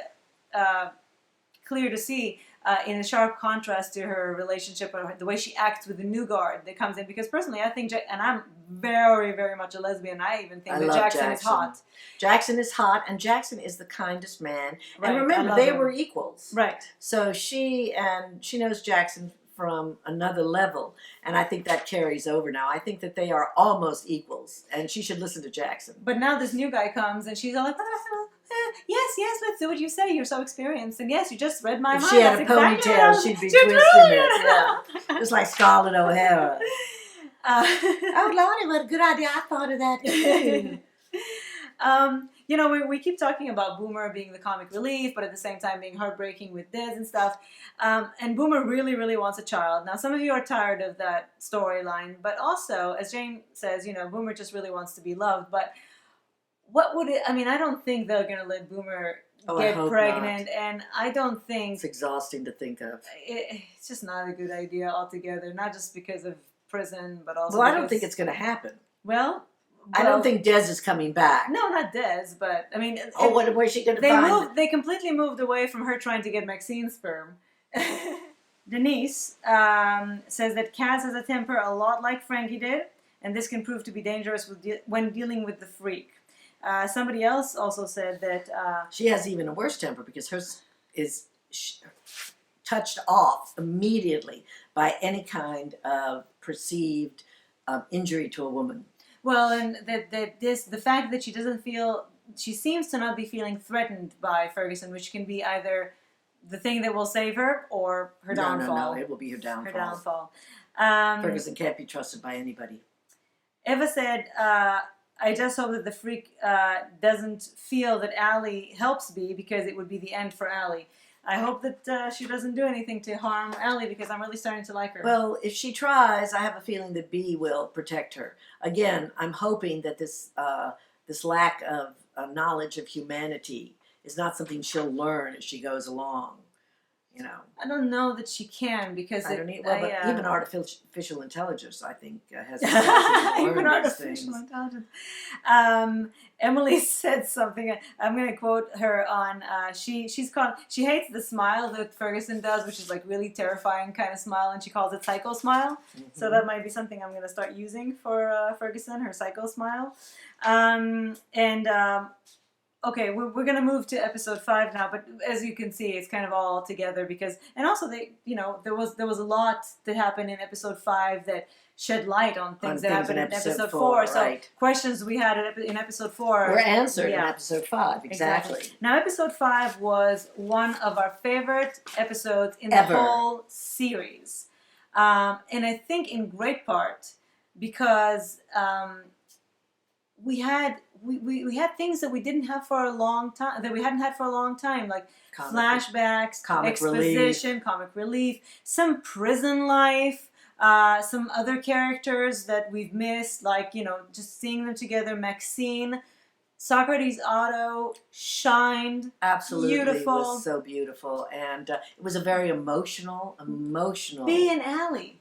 clear to see in a sharp contrast to her relationship, or the way she acts with the new guard that comes in. Because personally, I think, and I'm very, very much a lesbian, I even think that Jackson is hot. Jackson is hot, and Jackson is the kindest man. Right. And remember, they were equals. Right. So she knows Jackson from another level, and I think that carries over now. I think that they are almost equals, and she should listen to Jackson. But now this new guy comes, and she's all like, yes, let's do what you say. You're so experienced, and yes, you just read my mind. If she had a ponytail, she'd be twisting it. Yeah. Just like Scarlett O'Hara. Oh, Lordy, what a good idea. I thought of that too. We keep talking about Boomer being the comic relief, but at the same time being heartbreaking with Des and stuff. And Boomer really, really wants a child. Now, some of you are tired of that storyline, but also, as Jane says, Boomer just really wants to be loved. But what would it, I don't think they're going to let Boomer get pregnant, and I don't think... It's exhausting to think of. It's just not a good idea altogether, not just because of prison, but also I don't think it's going to happen. Well, I don't think Des is coming back. No, not Des, but where's she going to find? They completely moved away from her trying to get Maxine's sperm. Denise says that Kaz has a temper a lot like Frankie did, and this can prove to be dangerous when dealing with the freak. Somebody else also said that she has even a worse temper because hers is touched off immediately by any kind of perceived injury to a woman. Well, and the fact that she seems to not be feeling threatened by Ferguson, which can be either the thing that will save her or her downfall. No, it will be her downfall. Her downfall. Ferguson can't be trusted by anybody. Eva said, I just hope that the freak doesn't feel that Allie helps B, because it would be the end for Allie. I hope that she doesn't do anything to harm Allie, because I'm really starting to like her. Well, if she tries, I have a feeling that B will protect her. Again, I'm hoping that this lack of knowledge of humanity is not something she'll learn as she goes along. You know, I don't know that she can, because but even artificial intelligence, I think, has even artificial intelligence. Emily said something. I'm going to quote her on. She hates the smile that Ferguson does, which is like really terrifying kind of smile, and she calls it psycho smile. Mm-hmm. So that might be something I'm going to start using for Ferguson, her psycho smile. Okay, we're going to move to episode 5 now, but as you can see, it's kind of all together and also there was a lot that happened in episode 5 that shed light on things that happened in episode 4. Right. So questions we had in episode 4 were answered in episode 5. Exactly. Now, episode 5 was one of our favorite episodes in the whole series, and I think in great part because we had things that we didn't have for a long time, that we hadn't had for a long time, like flashbacks, exposition, comic relief, some prison life, some other characters that we've missed, like, just seeing them together. Maxine, Socrates Otto shined. Absolutely. Beautiful. It was so beautiful. And it was a very emotional. B and Allie.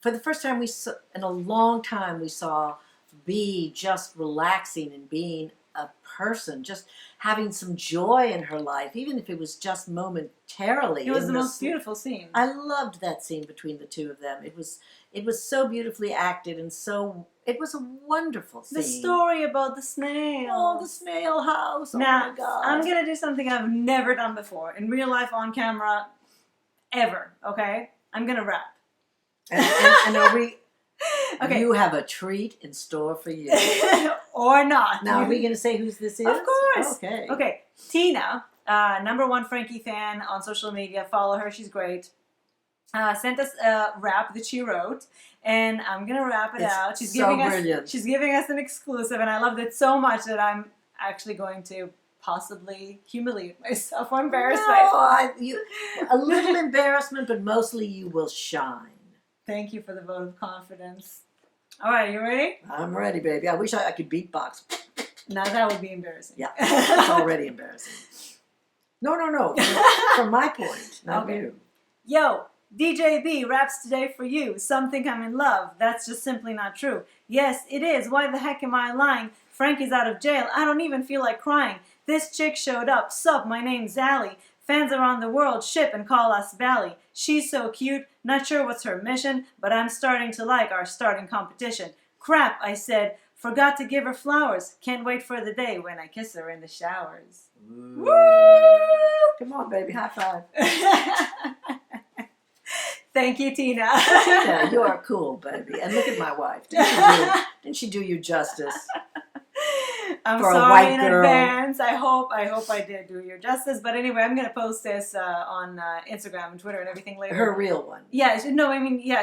For the first time in a long time, we saw B just relaxing and being a person, just having some joy in her life, even if it was just momentarily. It was the most beautiful scene. I loved that scene between the two of them. It was so beautifully acted, and it was a wonderful scene. The story about the snail. Oh, the snail house. Oh now, my God. I'm going to do something I've never done before in real life, on camera, ever, okay? I'm going to rap. And are we... Okay. You have a treat in store for you. Or not. Now, are we going to say who this is? Of course. Okay. Tina, #1 Frankie fan on social media. Follow her. She's great. Sent us a rap that she wrote, and I'm going to rap it out. She's giving us an exclusive, and I loved it so much that I'm actually going to possibly humiliate myself or embarrass myself. A little embarrassment, but mostly you will shine. Thank you for the vote of confidence. All right, you ready? I'm ready, baby. I wish I could beatbox. Now that would be embarrassing. Yeah, it's already embarrassing. No. From my point, not you. Yo, DJ B raps today for you. Some think I'm in love. That's just simply not true. Yes, it is. Why the heck am I lying? Frankie's out of jail. I don't even feel like crying. This chick showed up. Sup, my name's Allie. Fans around the world ship and call us Bally. She's so cute, not sure what's her mission, but I'm starting to like our starting competition. Crap, I said, forgot to give her flowers. Can't wait for the day when I kiss her in the showers. Ooh. Woo! Come on, baby, high five. Thank you, Tina. Yeah, you are cool, baby. And look at my wife. Didn't she do you justice? I'm sorry in advance. I hope I did do your justice. But anyway, I'm going to post this on Instagram and Twitter and everything later. Her real one. Yeah,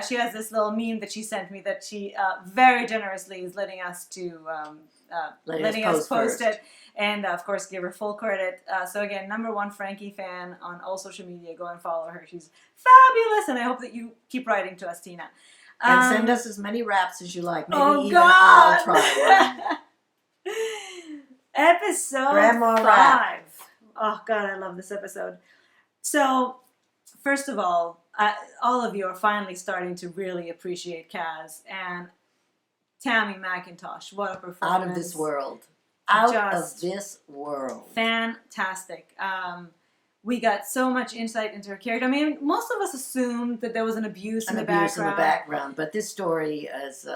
she has this little meme that she sent me that she very generously is letting us post it. And, of course, give her full credit. So, again, #1 Frankie fan on all social media. Go and follow her. She's fabulous. And I hope that you keep writing to us, Tina. And send us as many raps as you like. Maybe even God. I'll try one. Episode Grandma 5. Rap. Oh, God, I love this episode. So, first of all of you are finally starting to really appreciate Kaz. And Tammy McIntosh, what a performance. Out of this world. Out of this world. Fantastic. We got so much insight into her character. I mean, most of us assumed that there was an abuse in the background. But this story is...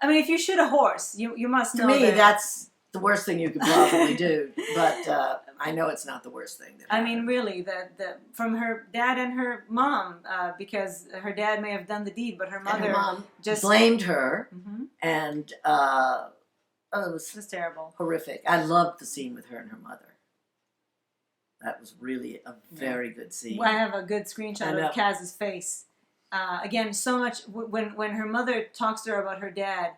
I mean, if you shoot a horse, you must know. To me, that, that's the worst thing you could possibly do. But I know it's not the worst thing. I mean, really, the from her dad and her mom, because her dad may have done the deed, but her mother mom just blamed her, and it was terrible, horrific. I loved the scene with her and her mother. That was really a very good scene. Well, I have a good screenshot of Kaz's face. Again, so much when her mother talks to her about her dad.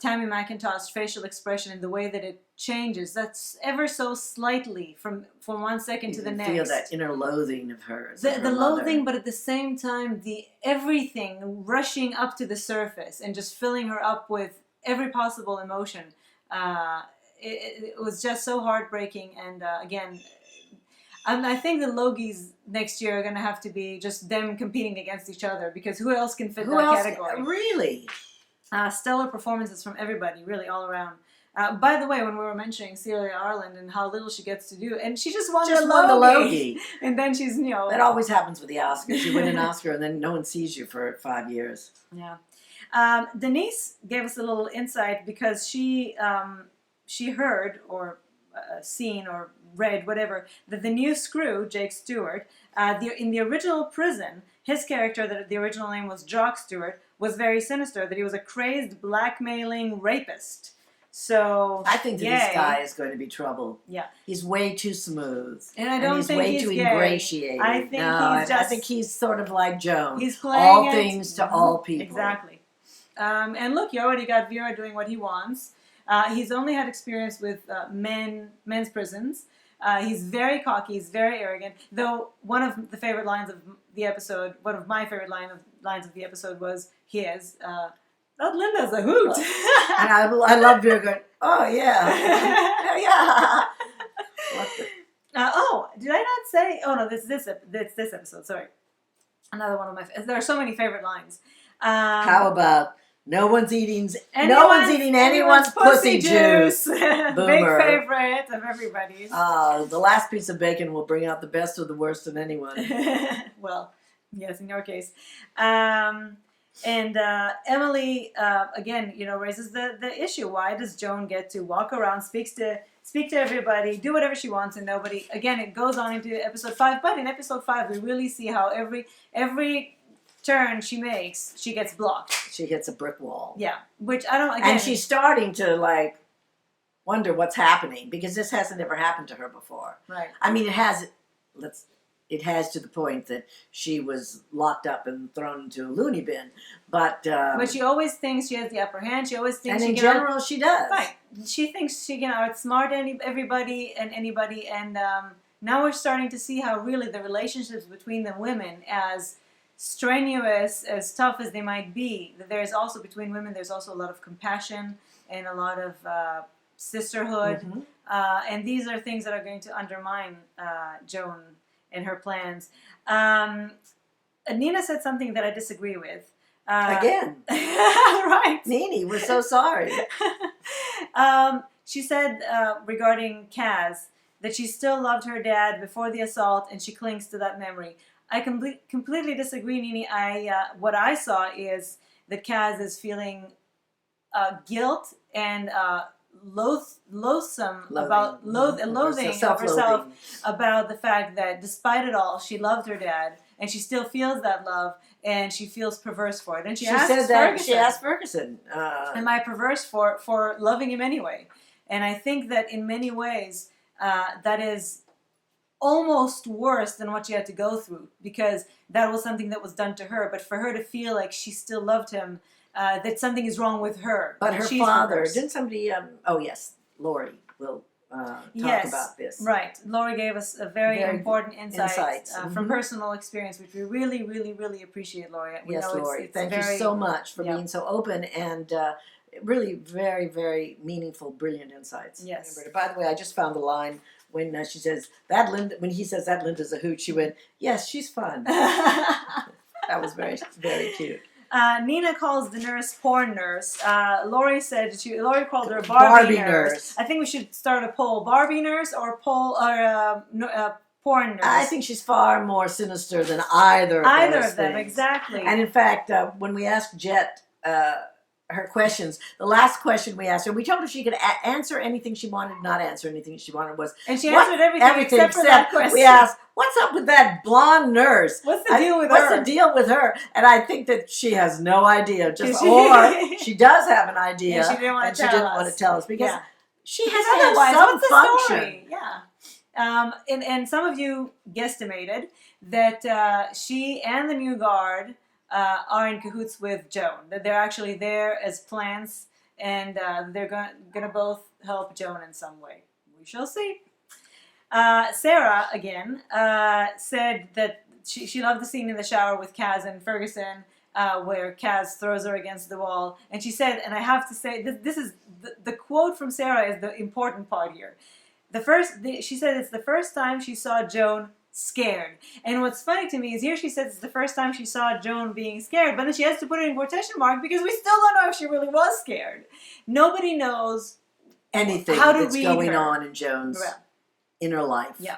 Tammy McIntosh's facial expression and the way that it changes, that's ever so slightly from 1 second to the next. You feel that inner loathing of hers. The loathing, but at the same time, the everything rushing up to the surface and just filling her up with every possible emotion. It was just so heartbreaking. And again, I think the Logies next year are going to have to be just them competing against each other, because who else can fit that category? Really? Stellar performances from everybody, really, all around. By the way, when we were mentioning Celia Arland and how little she gets to do, and she just won the Logie. And then she's, That always happens with the Oscars. You win an Oscar and then no one sees you for 5 years. Yeah. Denise gave us a little insight because she heard or seen or read, whatever, that the new Screw, Jake Stewart, in the original prison, his character, that the original name was Jock Stewart, was very sinister, that he was a crazed, blackmailing rapist. So I think that this guy is going to be trouble. Yeah, he's way too smooth, and I don't think he's way too ingratiated. I think he's sort of like Joan. He's playing all things to all people. Exactly. And look, you already got Vera doing what he wants. He's only had experience with men's prisons. He's very cocky. He's very arrogant. Though one of my favorite lines of the episode was his. That Linda's a hoot. And I love Vera going, oh yeah, yeah. Did I not say? Oh no, this episode. Sorry, another one of my. There are so many favorite lines. How about no one's eating anyone's pussy juice? Big favorite of everybody's. The last piece of bacon will bring out the best of the worst in anyone. Well, yes, in your case. And Emily again, raises the issue. Why does Joan get to walk around, speak to everybody, do whatever she wants, and nobody? Again, it goes on into episode 5. But in episode 5, we really see how every turn she makes, she gets blocked. She hits a brick wall. Yeah, which I don't. Again, and she's starting to wonder what's happening, because this hasn't ever happened to her before. Right. I mean, it has. It has to the point that she was locked up and thrown into a loony bin, but she always thinks she has the upper hand. She always thinks, and in general, she does. Right. She thinks she can outsmart everybody and anybody, and now we're starting to see how really the relationships between the women, as strenuous, as tough as they might be, that there's also between women, there's also a lot of compassion and a lot of sisterhood, and these are things that are going to undermine Joan and her plans. Nina said something that I disagree with. Again. Right. Nene, we're so sorry. She said regarding Kaz that she still loved her dad before the assault, and she clings to that memory. I completely disagree, Nene. What I saw is that Kaz is feeling guilt and loathing of herself about the fact that despite it all, she loved her dad, and she still feels that love, and she feels perverse for it. And she asked Ferguson, "Am I perverse for loving him anyway?" And I think that in many ways, that is almost worse than what she had to go through, because that was something that was done to her. But for her to feel like she still loved him, that something is wrong with her. But her father, didn't somebody, Lori will talk about this. Right. Lori gave us a very important insight from personal experience, which we really, really, really appreciate, Lori. Yes, Lori. Thank you so much for being so open and really very, very meaningful, brilliant insights. Yes. By the way, I just found the line when she says, when he says that Linda's a hoot, she went, yes, she's fun. That was very, very cute. Nina calls the nurse porn nurse. Lori called her Barbie nurse. I think we should start a poll: Barbie nurse or porn nurse. I think she's far more sinister than either of them. Exactly. And in fact, when we asked Jet her questions. The last question we asked her, we told her she could answer anything she wanted, not answer anything she wanted. And she answered everything except for that question. We asked, "What's up with that blonde nurse? What's the deal with her? What's the deal with her?" And I think that she has no idea, or she does have an idea, and she didn't want to tell us because she has otherwise, some what's the function. story? Yeah. And some of you guesstimated that she and the new guard are in cahoots with Joan. That they're actually there as plants, and they're going to both help Joan in some way. We shall see. Sarah, again, said that she loved the scene in the shower with Kaz and Ferguson, where Kaz throws her against the wall. And she said, and I have to say, this is the quote from Sarah is the important part here. She said it's the first time she saw Joan scared. And what's funny to me is here she says it's the first time she saw Joan being scared, but then she has to put it in quotation mark because we still don't know if she really was scared. Nobody knows anything how to that's read going her. On in Joan's inner life. Yeah.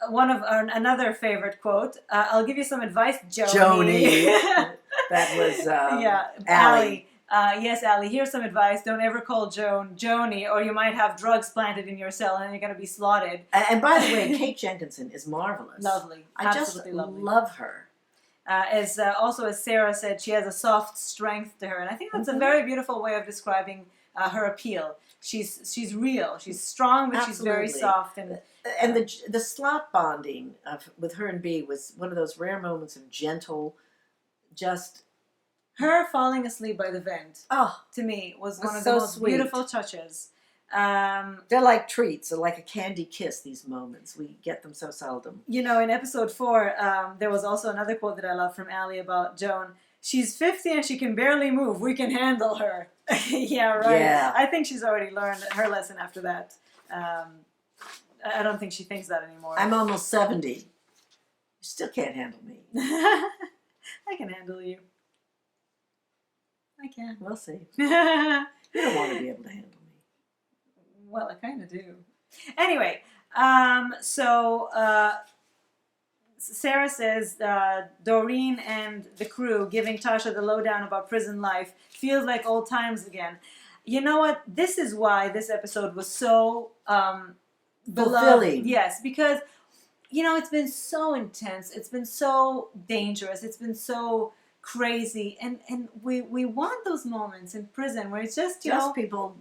Another favorite quote. I'll give you some advice, Joni. That was Allie. Yes, Allie, here's some advice. Don't ever call Joan Joni, or you might have drugs planted in your cell and you're going to be slaughtered. And by the way, Kate Jenkinson is marvelous. Lovely. Absolutely lovely. Love her. Also, as Sarah said, she has a soft strength to her. And I think that's a very beautiful way of describing her appeal. She's real. She's strong, but she's very soft. And the slot bonding with her and B was one of those rare moments of gentle, just... Her falling asleep by the vent, to me, was one of the most beautiful touches. They're like treats. They're like a candy kiss, these moments. We get them so seldom. You know, in episode 4, there was also another quote that I love from Allie about Joan. She's 50 and she can barely move. We can handle her. Yeah, right. Yeah. I think she's already learned her lesson after that. I don't think she thinks that anymore. I'm almost 70. You still can't handle me. I can handle you. I can. We'll see. You don't want to be able to handle me. Well, I kind of do. Anyway, Sarah says Doreen and the crew giving Tasha the lowdown about prison life feels like old times again. You know what? This is why this episode was so fulfilling. Yes, because, you know, it's been so intense. It's been so dangerous. It's been so crazy, and we want those moments in prison where it's just people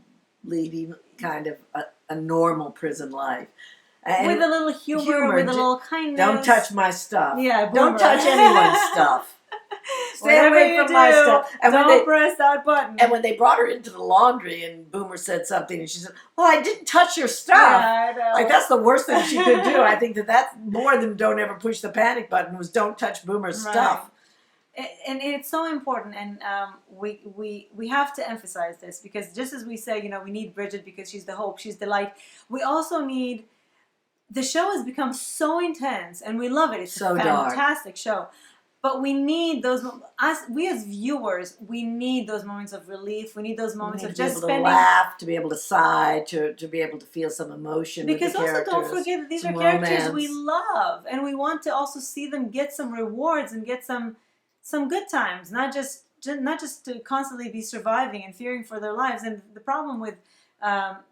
leading kind of a normal prison life, and with a little humor, with a little kindness. Don't touch my stuff. Yeah, don't touch anyone's stuff. Stay away from my stuff. And don't press that button. And when they brought her into the laundry, and Boomer said something, and she said, "Well, I didn't touch your stuff." Yeah, I know. Like, that's the worst thing she could do. I think that's more than don't ever push the panic button. Was don't touch Boomer's stuff. And it's so important, and we have to emphasize this, because just as we say, you know, we need Bridget because she's the hope, she's the light, we also need, the show has become so intense, and we love it. It's so a fantastic show. But we need those, we as viewers, we need those moments of relief. We need those moments of just spending. To laugh, to be able to sigh, to be able to feel some emotion. Because with the also don't forget that these are characters we love, and we want to also see them get some rewards and get some good times, not just to constantly be surviving and fearing for their lives. And the problem with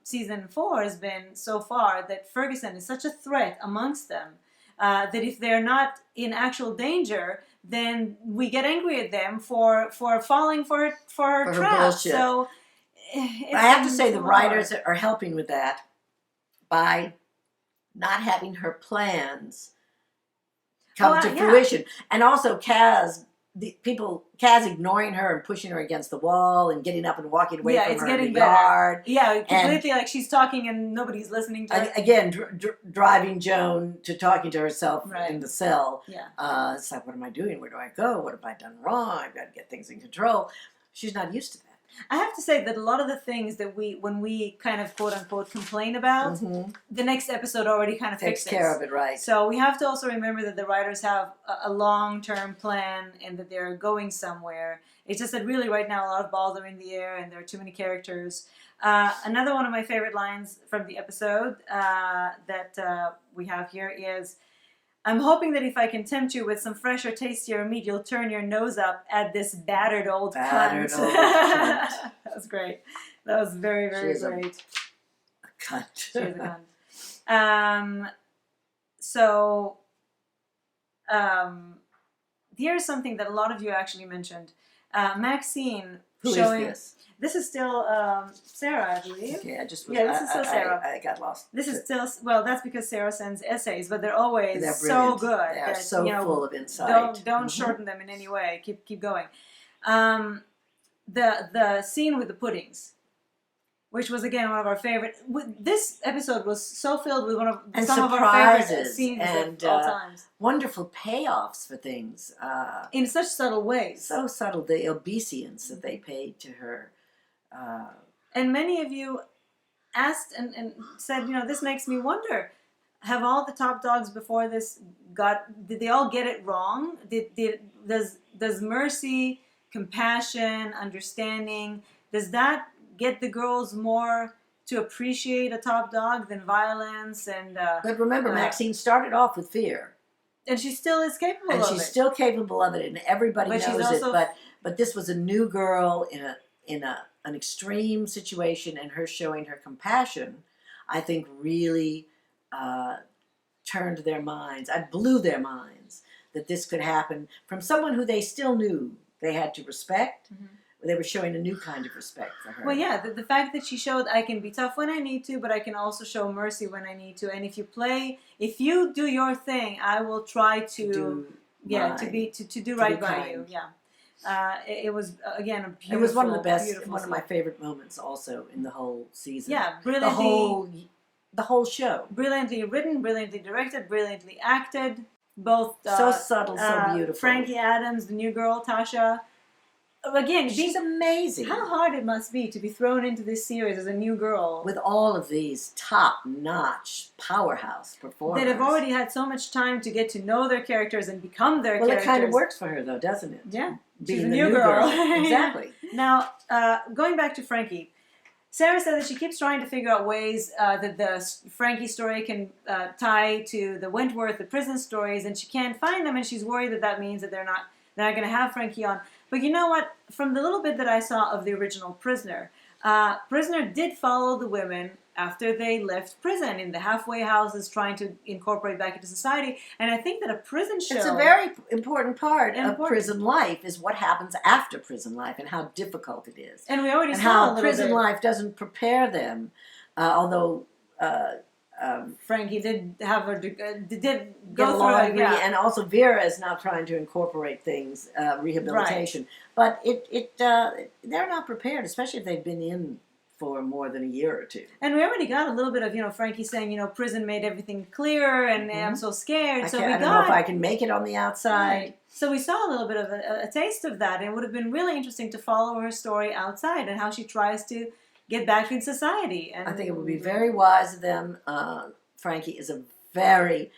season 4 has been so far that Ferguson is such a threat amongst them that if they're not in actual danger, then we get angry at them for falling for her trap. Bullshit. So I have to say the writers are helping with that by not having her plans come to fruition, and also Kaz ignoring her and pushing her against the wall and getting up and walking away from her in the yard. Yeah, completely, like she's talking and nobody's listening to her. Again, driving Joan to talking to herself in the cell. Yeah. It's like, what am I doing? Where do I go? What have I done wrong? I've got to get things in control. She's not used to that. I have to say that a lot of the things that when we kind of quote unquote complain about, the next episode already kind of takes care of it, right? So we have to also remember that the writers have a long-term plan and that they're going somewhere. It's just that really right now a lot of balls are in the air and there are too many characters. Another one of my favorite lines from the episode that we have here is, I'm hoping that if I can tempt you with some fresher, tastier meat, you'll turn your nose up at this battered old cunt. That was great. That was very, very great. A cunt. She is a cunt. Here's something that a lot of you actually mentioned. Maxine Who showing. is this? This is still Sarah, I believe. Okay, this is still Sarah. I got lost. This is still, well, that's because Sarah sends essays, but they're always so good. They are so full of insight. Don't shorten them in any way. Keep going. The scene with the puddings, which was again one of our favorite. This episode was so filled with some of our favorite scenes of all times. Wonderful payoffs for things in such subtle ways. So subtle, the obeisance that they paid to her. And many of you asked and said, this makes me wonder: have all the top dogs before this did they all get it wrong? Does mercy, compassion, understanding, does that get the girls more to appreciate a top dog than violence? And but remember, Maxine started off with fear, and she still is capable and of it. And she's still capable of it, and everybody knows it. But this was a new girl in an extreme situation, and her showing her compassion, I think, really turned their minds. I blew their minds that this could happen from someone who they still knew they had to respect. Mm-hmm. They were showing a new kind of respect for her. Well, yeah, the fact that she showed I can be tough when I need to, but I can also show mercy when I need to. And if you do your thing, I will try to do right by you. Yeah. It was again a beautiful. It was one of the best, one of my favorite moments, also in the whole season. Yeah, brilliantly. The whole show. Brilliantly written, brilliantly directed, brilliantly acted. Both so subtle, so beautiful. Frankie Adams, the new girl, Tasha. Again, she's amazing. How hard it must be to be thrown into this series as a new girl with all of these top-notch powerhouse performers that have already had so much time to get to know their characters and become their characters. Well, it kind of works for her, though, doesn't it? Yeah, being she's a new girl. Exactly. Now, going back to Frankie, Sarah said that she keeps trying to figure out ways that the Frankie story can tie to the Wentworth, the prison stories, and she can't find them, and she's worried that means that they're not going to have Frankie on. But you know what? From the little bit that I saw of the original Prisoner, Prisoner did follow the women after they left prison in the halfway houses, trying to incorporate back into society. And I think that a prison show... It's a very important part of prison life, is what happens after prison life and how difficult it is. And we already saw how prison life doesn't prepare them, although... Frankie did have did go through it, and also Vera is now trying to incorporate things, rehabilitation. Right. But they're not prepared, especially if they've been in for more than a year or two. And we already got a little bit of Frankie saying prison made everything clear, and I'm so scared. I don't know if I can make it on the outside. Right. So we saw a little bit of a taste of that, and it would have been really interesting to follow her story outside and how she tries to get back in society. And I think it would be very wise of them. Frankie is a very,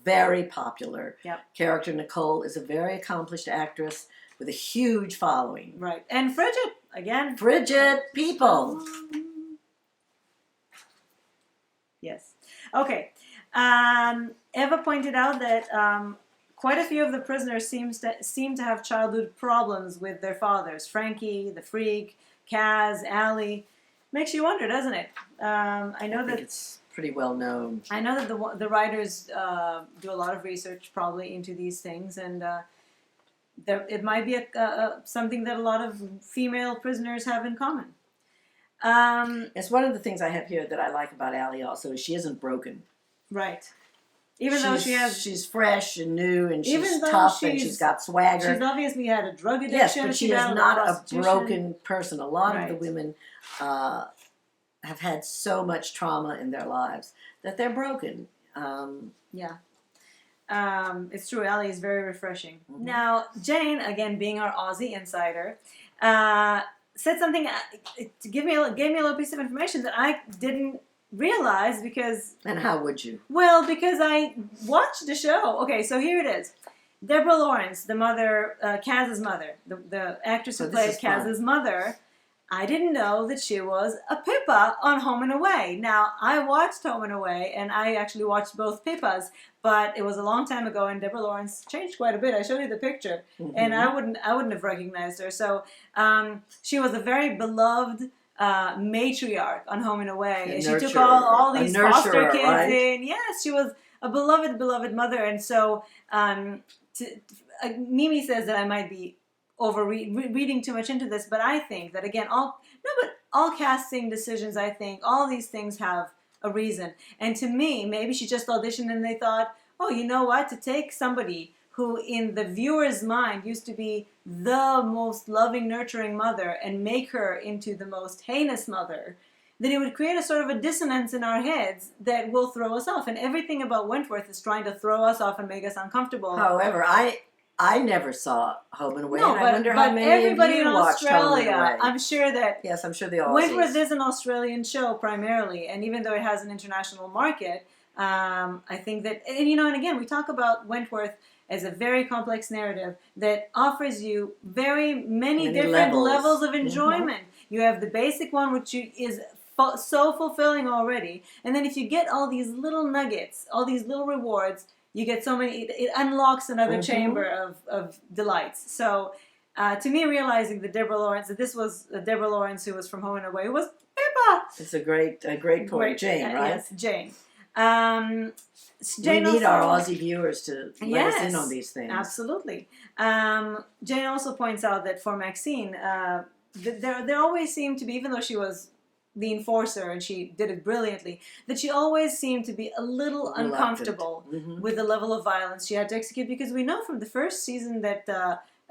very popular character. Nicole is a very accomplished actress with a huge following. Right. And Frigid, again. Frigid people. Yes. Okay. Eva pointed out that quite a few of the prisoners seem to have childhood problems with their fathers. Frankie, the Freak, Kaz, Allie. Makes you wonder, doesn't it? I think it's pretty well known. I know that the writers do a lot of research probably into these things, and it might be something that a lot of female prisoners have in common. It's one of the things I have here that I like about Allie also is she isn't broken. Right. Even though she's fresh and new, and she's tough, and she's got swagger. She's obviously had a drug addiction. Yes, but she is not a broken person. A lot of the women have had so much trauma in their lives that they're broken. It's true. Allie is very refreshing. Mm-hmm. Now, Jane, again being our Aussie insider, said something gave me a little piece of information that I didn't realize because... And how would you? Well, because I watched the show. Okay, so here it is. Deborah Lawrence, the mother, Kaz's mother, the actress who plays Kaz's mother, I didn't know that she was a Pippa on Home and Away. Now, I watched Home and Away, and I actually watched both Pippas, but it was a long time ago, and Deborah Lawrence changed quite a bit. I showed you the picture, and I wouldn't have recognized her. So she was a very beloved matriarch on Home and Away. And she took all these foster kids in. Yes, she was a beloved mother, and so Mimi says that I might be reading too much into this, but I think that again, all casting decisions, I think all these things have a reason. And to me, maybe she just auditioned and they thought, oh, you know what? To take somebody who in the viewer's mind used to be the most loving, nurturing mother and make her into the most heinous mother, then it would create a sort of a dissonance in our heads that will throw us off. And everything about Wentworth is trying to throw us off and make us uncomfortable. However, I never saw Home and Away, no, and but, I wonder how many everybody of you in watched Australia, Home and Away. I'm sure that yes, I'm sure the Aussies. Wentworth is an Australian show primarily, and even though it has an international market, I think that, and again, we talk about Wentworth as a very complex narrative that offers you very many different levels of enjoyment. You have the basic one, which is so fulfilling already, and then if you get all these little nuggets, all these little rewards, you get so many, it unlocks another chamber of delights. So to me, realizing that this was Deborah Lawrence, who was from Home and Away, was Pippa. It's a great point. Jane, right? Yes, Jane. We need our Aussie viewers to let us in on these things. Absolutely. Jane also points out that for Maxine, there always seemed to be, even though she was the enforcer and she did it brilliantly, that she always seemed to be a little uncomfortable with the level of violence she had to execute, because we know from the first season that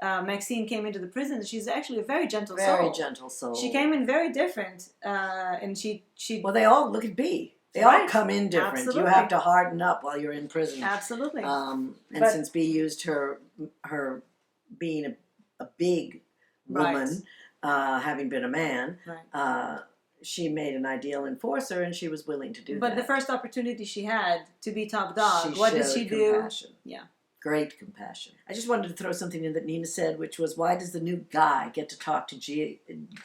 Maxine came into the prison that she's actually a very gentle soul. Very gentle soul. She came in very different, and she. Well, they all look at B. They all come in different. Absolutely. You have to harden up while you're in prison. Absolutely. And since B used her being a big woman, having been a man, she made an ideal enforcer, and she was willing to do that. But the first opportunity she had to be top dog, what did she do? Compassion. Yeah. Great compassion. I just wanted to throw something in that Nina said, which was, why does the new guy get to talk to G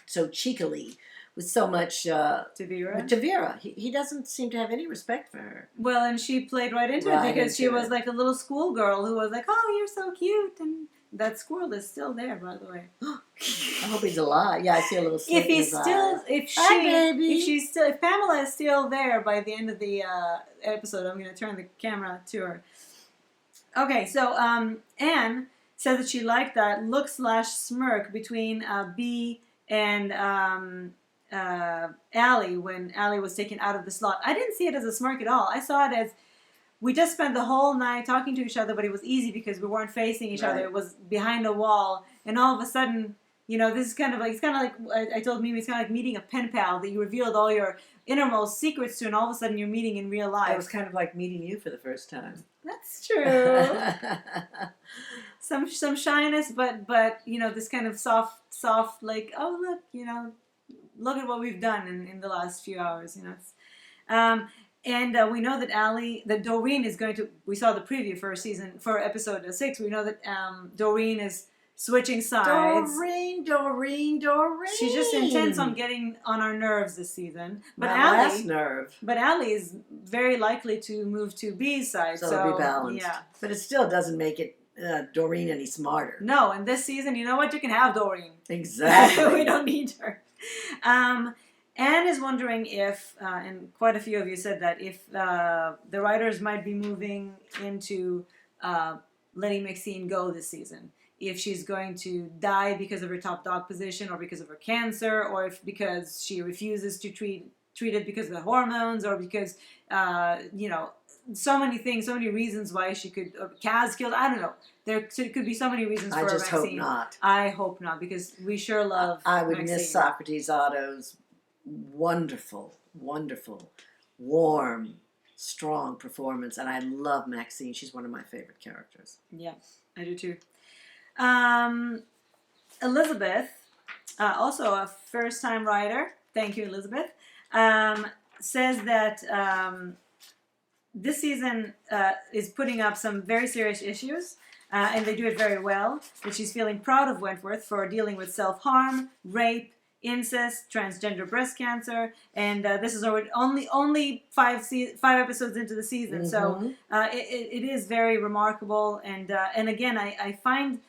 so cheekily with so much Tavira? He doesn't seem to have any respect for her. Well, and she played right into it, because she was like a little schoolgirl who was like, oh, you're so cute, and that squirrel is still there, by the way. I hope he's alive. Yeah, I see a little slit in his eyes. If Pamela is still there by the end of the episode, I'm going to turn the camera to her. Okay, so Anne said that she liked that look/smirk between B and Allie when Allie was taken out of the slot. I didn't see it as a smirk at all. I saw it as, we just spent the whole night talking to each other, but it was easy because we weren't facing each other. It was behind a wall, and all of a sudden, this is kind of like, I told Mimi, it's kind of like meeting a pen pal that you revealed all your innermost secrets to, and all of a sudden you're meeting in real life. It was kind of like meeting you for the first time. That's true. some shyness, but this kind of soft, like, oh look, look at what we've done in the last few hours. And we know that Doreen is going to. We saw the preview for episode 6. We know that Doreen is switching sides. Doreen. She's just intense on getting on our nerves this season. But last nerve. But Allie is very likely to move to B's side. So it'll be balanced. Yeah. But it still doesn't make it Doreen any smarter. No, and this season, you know what? You can have Doreen. Exactly. We don't need her. Anne is wondering if, and quite a few of you said that, if the writers might be moving into letting Maxine go this season. If she's going to die because of her top dog position, or because of her cancer, or if because she refuses to treat it because of the hormones, or because, so many things, so many reasons why she could, or Kaz killed, I don't know. There could be so many reasons for Maxine. I just hope not. I hope not, because we sure love I would Maxine. miss Socrates Otto's wonderful, warm, strong performance, and I love Maxine. She's one of my favorite characters. Yeah, I do too. Elizabeth, also a first-time writer, thank you, Elizabeth, says that this season is putting up some very serious issues, and they do it very well, that she's feeling proud of Wentworth for dealing with self-harm, rape, incest, transgender breast cancer, and this is already only five episodes into the season. So it is very remarkable, and again, I find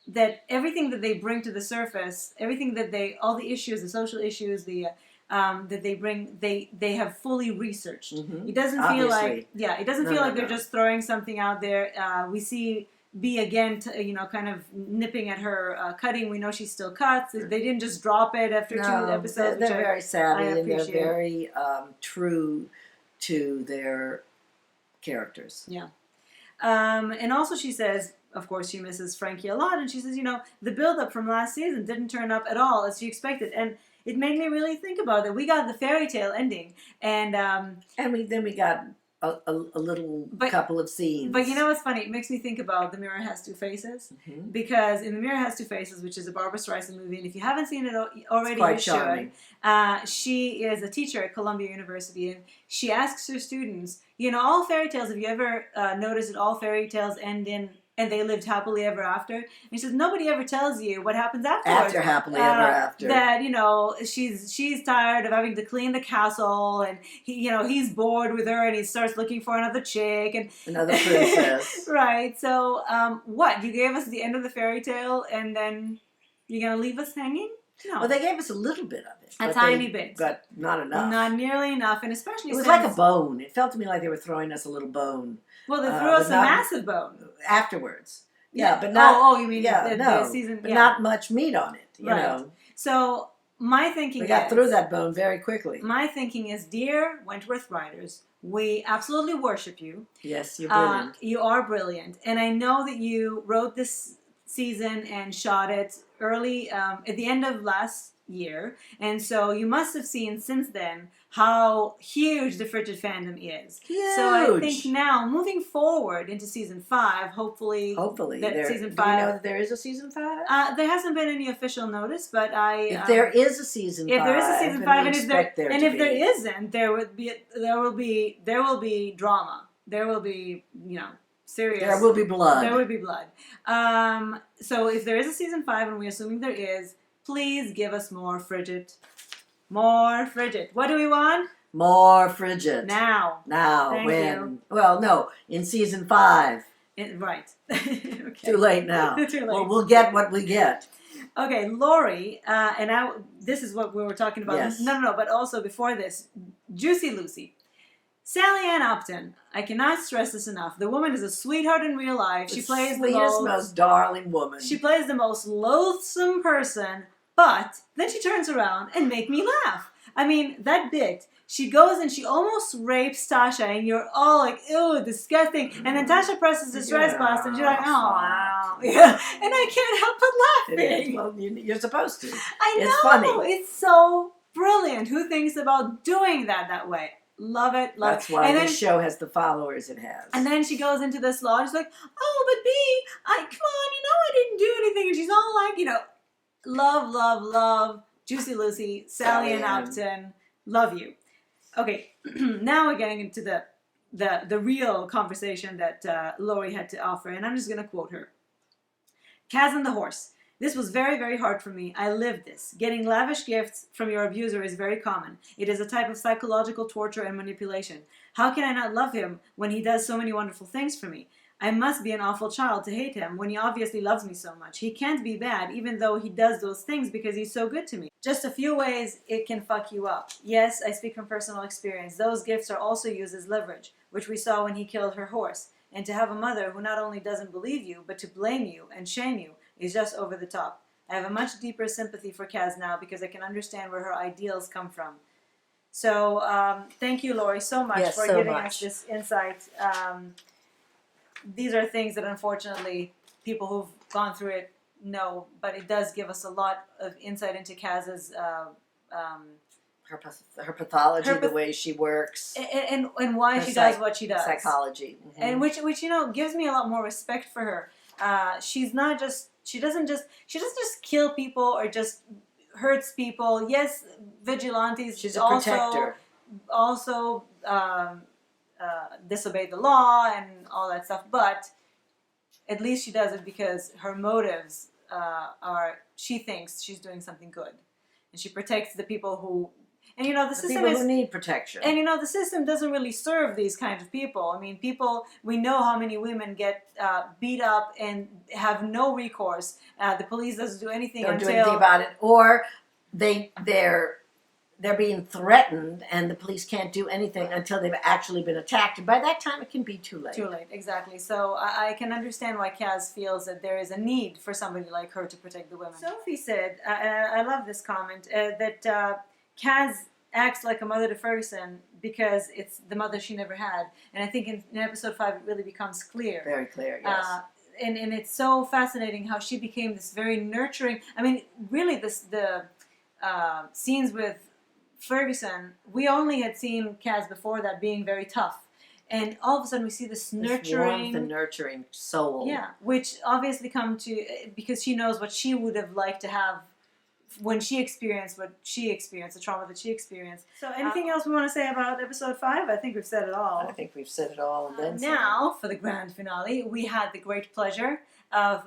that everything that they bring to the surface, everything that all the issues, the social issues, that they bring, they have fully researched. It doesn't feel like, it doesn't feel like they're just throwing something out there. We see B again, kind of nipping at her cutting. We know she still cuts. They didn't just drop it after 2 episodes. They're very savvy and they're very true to their characters. Yeah. And also she says, of course, she misses Frankie a lot, and she says, the build-up from last season didn't turn up at all as she expected, and it made me really think about it. We got the fairy tale ending, and we got a little couple of scenes. But you know what's funny? It makes me think about The Mirror Has Two Faces, because in The Mirror Has Two Faces, which is a Barbra Streisand movie, and if you haven't seen it already, you should. She is a teacher at Columbia University, and she asks her students, all fairy tales, have you ever noticed that all fairy tales end in and they lived happily ever after? And she says, nobody ever tells you what happens afterwards. After happily ever after. That, she's tired of having to clean the castle, and he's bored with her, and he starts looking for another chick and another princess. Right. So what? You gave us the end of the fairy tale, and then you're gonna leave us hanging? No. Well, they gave us a little bit of it. A tiny bit. But not enough. Not nearly enough, and especially it was like a bone. It felt to me like they were throwing us a little bone. Well, they threw us a massive bone. Afterwards. Yeah, but not... you mean the season... But not much meat on it, you know. So, my thinking is... We got through that bone very quickly. My thinking is, dear Wentworth writers, we absolutely worship you. Yes, you're brilliant. You are brilliant. And I know that you wrote this season and shot it early, at the end of last year. And so you must have seen since then how huge the Frigid fandom is. Huge. So I think now, moving forward into season 5, hopefully that season 5. Do you know that there is a season 5? There hasn't been any official notice, but if there is a season 5, if there is a season 5, and if there isn't, there will be drama. There will be serious. There will be blood. There will be blood. So if there is a season 5, and we're assuming there is, please give us more Frigid. More Frigid. What do we want? More Frigid. Now. Thank you. Well, no, in season 5. Right. Okay. Too late now. Too late. Well, we'll get what we get. Okay, Lori, this is what we were talking about. Yes. No, but also before this, Juicy Lucy. Sally Ann Upton. I cannot stress this enough. The woman is a sweetheart in real life. She plays the most darling woman. She plays the most loathsome person, but then she turns around and make me laugh. I mean, that bit. She goes and she almost rapes Tasha, and you're all like, ew, disgusting. And then Tasha presses the stress button, and you're like, oh, wow. Yeah. And I can't help but laughing. Well, you're supposed to. I know. It's funny. It's so brilliant. Who thinks about doing that way? Love it. That's why this show has the followers it has. And then she goes into this law, and she's like, oh, but B, come on, I didn't do anything. And she's all like, love, love, love, Juicy Lucy, Sally Ann Upton, love you. Okay, now we're getting into the real conversation that Lori had to offer, and I'm just going to quote her. Kaz and the horse. This was very, very hard for me. I lived this. Getting lavish gifts from your abuser is very common. It is a type of psychological torture and manipulation. How can I not love him when he does so many wonderful things for me? I must be an awful child to hate him when he obviously loves me so much. He can't be bad even though he does those things because he's so good to me. Just a few ways it can fuck you up. Yes, I speak from personal experience. Those gifts are also used as leverage, which we saw when he killed her horse. And to have a mother who not only doesn't believe you, but to blame you and shame you is just over the top. I have a much deeper sympathy for Kaz now because I can understand where her ideals come from. So thank you, Lori, so much for giving us this insight. These are things that unfortunately people who've gone through it know, but it does give us a lot of insight into Kaz's her pathology, the way she works, and why she does what she does. Psychology, and which gives me a lot more respect for her. She doesn't just kill people or just hurts people. Yes, vigilantes. She's a protector. Also disobey the law and all that stuff, but at least she does it because her motives are, she thinks she's doing something good. and she protects the people who. And the system people who need protection. And the system doesn't really serve these kinds of people. I mean, we know how many women get beat up and have no recourse. The police doesn't do anything Don't do anything about it, or they're being threatened, and the police can't do anything until they've actually been attacked. And by that time, it can be too late. Too late, exactly. So I can understand why Kaz feels that there is a need for somebody like her to protect the women. Sophie said, I love this comment, that Kaz acts like a mother to Ferguson because it's the mother she never had. And I think in episode 5 it really becomes clear. Very clear, yes. And it's so fascinating how she became this very nurturing. I mean, really, the scenes with Ferguson, we only had seen Kaz before that being very tough. And all of a sudden we see this nurturing... warmth and nurturing soul. Yeah, which obviously come to... because she knows what she would have liked to have when she experienced what she experienced, the trauma that she experienced. So anything else we want to say about episode 5? I think we've said it all. I think we've said it all. And then now, for the grand finale, we had the great pleasure of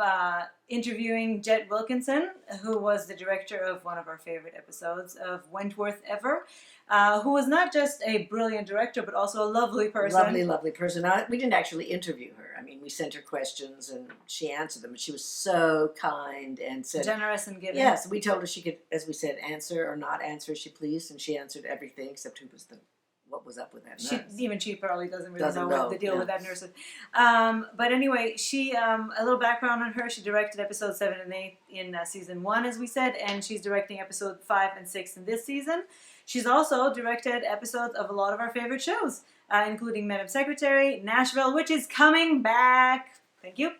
interviewing Jet Wilkinson, who was the director of one of our favorite episodes of Wentworth Ever, who was not just a brilliant director, but also a lovely person. Lovely, lovely person. We didn't actually interview her. I mean, we sent her questions and she answered them. She was so kind and said... generous and giving. Yes, we told her she could, as we said, answer or not answer as she pleased, and she answered everything except what was up with that nurse. She probably doesn't know what the deal with that nurse is. But anyway, she a little background on her. She directed episodes 7 and 8 in season 1, as we said, and she's directing episode 5 and 6 in this season. She's also directed episodes of a lot of our favorite shows, including Madam Secretary, Nashville, which is coming back. Thank you.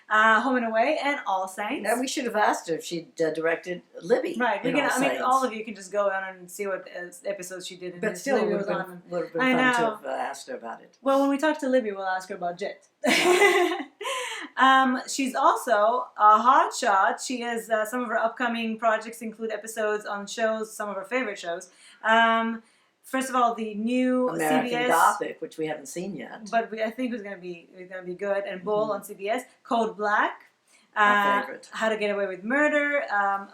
Home and Away, and All Saints. Now, we should have asked her if she'd directed Libby. Right. All of you can just go on and see what episodes she did in but this. Still, it would have been fun to have asked her about it. Well, when we talk to Libby, we'll ask her about Jet. She's also a hot shot. She has some of her upcoming projects include episodes on shows, some of her favorite shows. First of all, the new American CBS Gothic, which we haven't seen yet, but I think it's going to be good. And Bull on CBS, Code Black, my favorite, How to Get Away with Murder,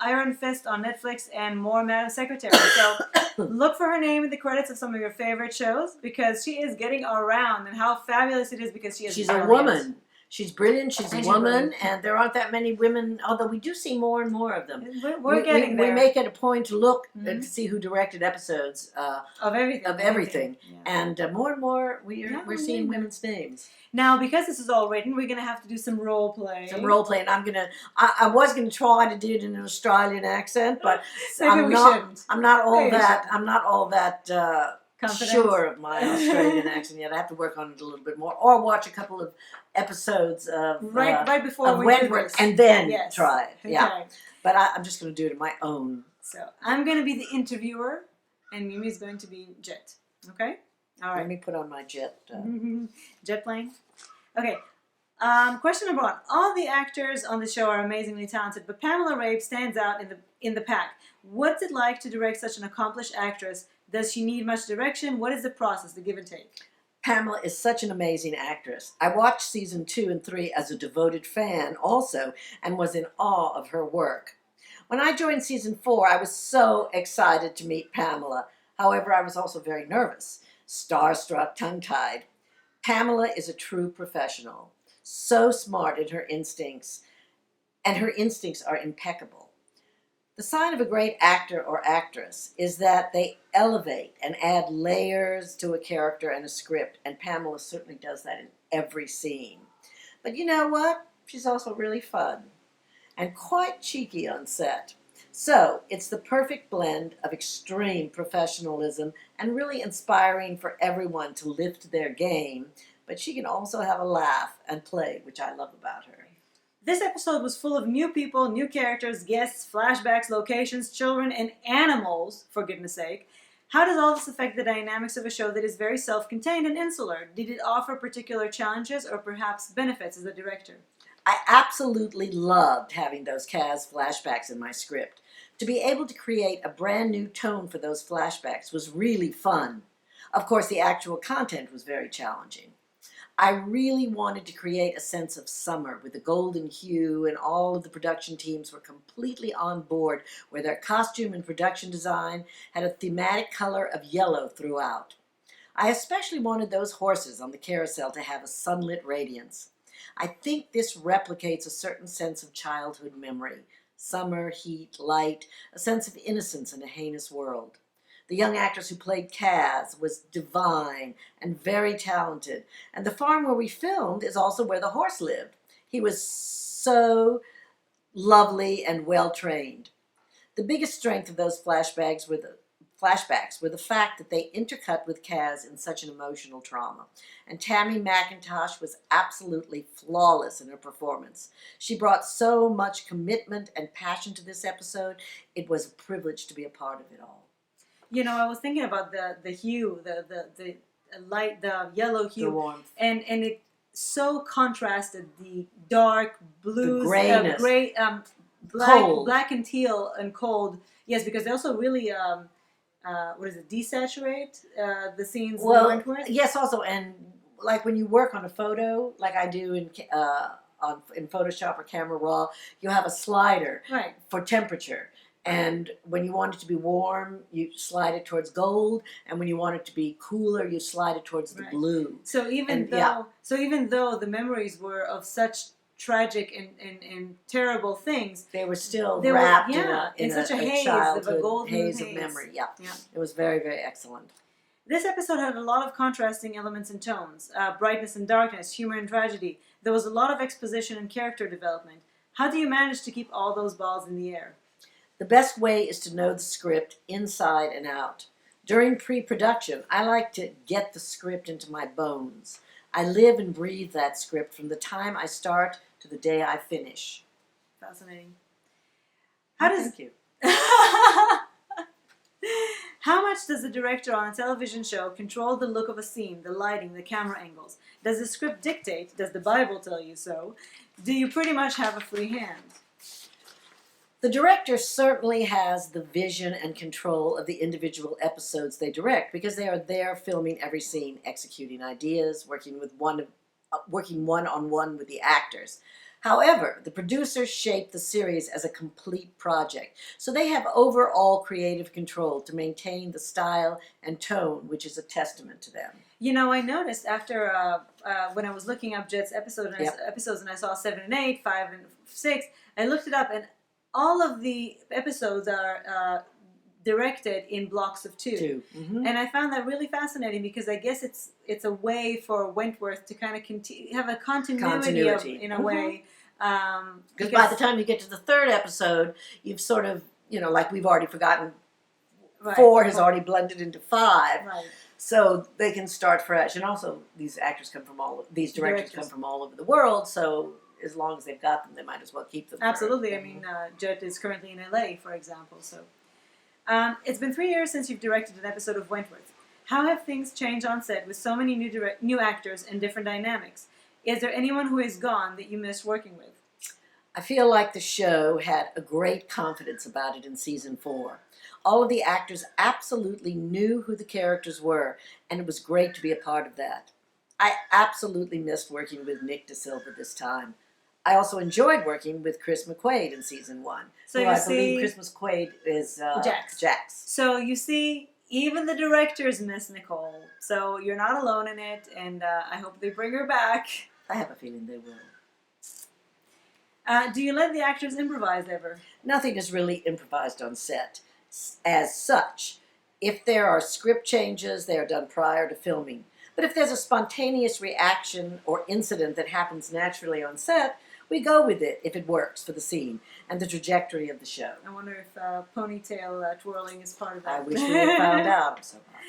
Iron Fist on Netflix, and more Madam Secretary. So look for her name in the credits of some of your favorite shows because she is getting around, and how fabulous it is because she's a woman. She's brilliant. She's a woman, and there aren't that many women. Although we do see more and more of them. We're getting there. We make it a point to look to see who directed episodes of everything. Yeah. And more and more we're seeing women's names. Now, because this is all written, we're going to have to do some role play. And I was gonna try to do it in an Australian accent, but I'm not all that. Sure of my Australian accent yet. I have to work on it a little bit more, or watch a couple of episodes of right before we Wentworth, and then try it. Okay. Yeah, but I'm just going to do it on my own. So I'm going to be the interviewer, and Mimi's going to be Jet. Okay. All right. Let me put on my jet. Jet plane. Okay. Question number 1. All the actors on the show are amazingly talented, but Pamela Rabe stands out in the pack. What's it like to direct such an accomplished actress? Does she need much direction? What is the process, the give and take? Pamela is such an amazing actress. I watched season 2 and 3 as a devoted fan also, and was in awe of her work. When I joined season 4, I was so excited to meet Pamela. However, I was also very nervous, starstruck, tongue-tied. Pamela is a true professional, so smart in her instincts, and her instincts are impeccable. The sign of a great actor or actress is that they elevate and add layers to a character and a script, and Pamela certainly does that in every scene. But you know what? She's also really fun and quite cheeky on set. So it's the perfect blend of extreme professionalism and really inspiring for everyone to lift their game, but she can also have a laugh and play, which I love about her. This episode was full of new people, new characters, guests, flashbacks, locations, children, and animals, for goodness sake. How does all this affect the dynamics of a show that is very self-contained and insular? Did it offer particular challenges or perhaps benefits as a director? I absolutely loved having those Kaz flashbacks in my script. To be able to create a brand new tone for those flashbacks was really fun. Of course, the actual content was very challenging. I really wanted to create a sense of summer with the golden hue, and all of the production teams were completely on board, where their costume and production design had a thematic color of yellow throughout. I especially wanted those horses on the carousel to have a sunlit radiance. I think this replicates a certain sense of childhood memory: summer, heat, light, a sense of innocence in a heinous world. The young actress who played Kaz was divine and very talented, and the farm where we filmed is also where the horse lived. He was so lovely and well trained. The biggest strength of those flashbacks were the fact that they intercut with Kaz in such an emotional trauma. And Tammy McIntosh was absolutely flawless in her performance. She brought so much commitment and passion to this episode. It was a privilege to be a part of it all. You know, I was thinking about the hue, the light, the yellow hue, The warmth. and it so contrasted the dark blues, The grayness. gray, Cold. black and teal and cold. Yes, because they also really what is it, desaturate the scenes in Wentworth? Yes, also, and like when you work on a photo, like I do in Photoshop or Camera Raw, you have a slider Right. for temperature. And when you want it to be warm, you slide it towards gold, and when you want it to be cooler, you slide it towards the Right. blue. So even though the memories were of such tragic and terrible things, they were still they wrapped in such a haze childhood of a golden haze of memory. Yeah, it was very, very excellent. This episode had a lot of contrasting elements and tones, brightness and darkness, humor and tragedy. There was a lot of exposition and character development. How do you manage to keep all those balls in the air? The best way is to know the script inside and out. During pre-production, I like to get the script into my bones. I live and breathe that script from the time I start to the day I finish. Fascinating. Thank you. How much does the director on a television show control the look of a scene, the lighting, the camera angles? Does the script dictate? Does the Bible tell you so? Do you pretty much have a free hand? The director certainly has the vision and control of the individual episodes they direct, because they are there filming every scene, executing ideas, working one-on-one with the actors. However, the producers shape the series as a complete project, so they have overall creative control to maintain the style and tone, which is a testament to them. You know, I noticed after when I was looking up Jet's episodes and I saw 7 and 8, 5 and 6, I looked it up, and all of the episodes are directed in blocks of 2. Mm-hmm. And I found that really fascinating, because I guess it's a way for Wentworth to kind of have a continuity. In a way. Because by the time you get to the 3rd episode, you've sort of, like we've already forgotten, 4 has already blended into 5. Right. So they can start fresh. And also, these directors come from all over the world, so as long as they've got them, they might as well keep them. Absolutely. I mean, Jet is currently in LA, for example. So, it's been 3 years since you've directed an episode of Wentworth. How have things changed on set with so many new actors and different dynamics? Is there anyone who is gone that you miss working with? I feel like the show had a great confidence about it in season 4. All of the actors absolutely knew who the characters were, and it was great to be a part of that. I absolutely missed working with Nick Da Silva this time. I also enjoyed working with Chris McQuaid in season 1. So I believe Chris McQuaid is Jax. So you see, even the directors miss Nicole. So you're not alone in it, and I hope they bring her back. I have a feeling they will. Do you let the actors improvise ever? Nothing is really improvised on set as such. If there are script changes, they are done prior to filming. But if there's a spontaneous reaction or incident that happens naturally on set, we go with it if it works for the scene and the trajectory of the show. I wonder if ponytail twirling is part of that. I wish we had found out. I'm so happy.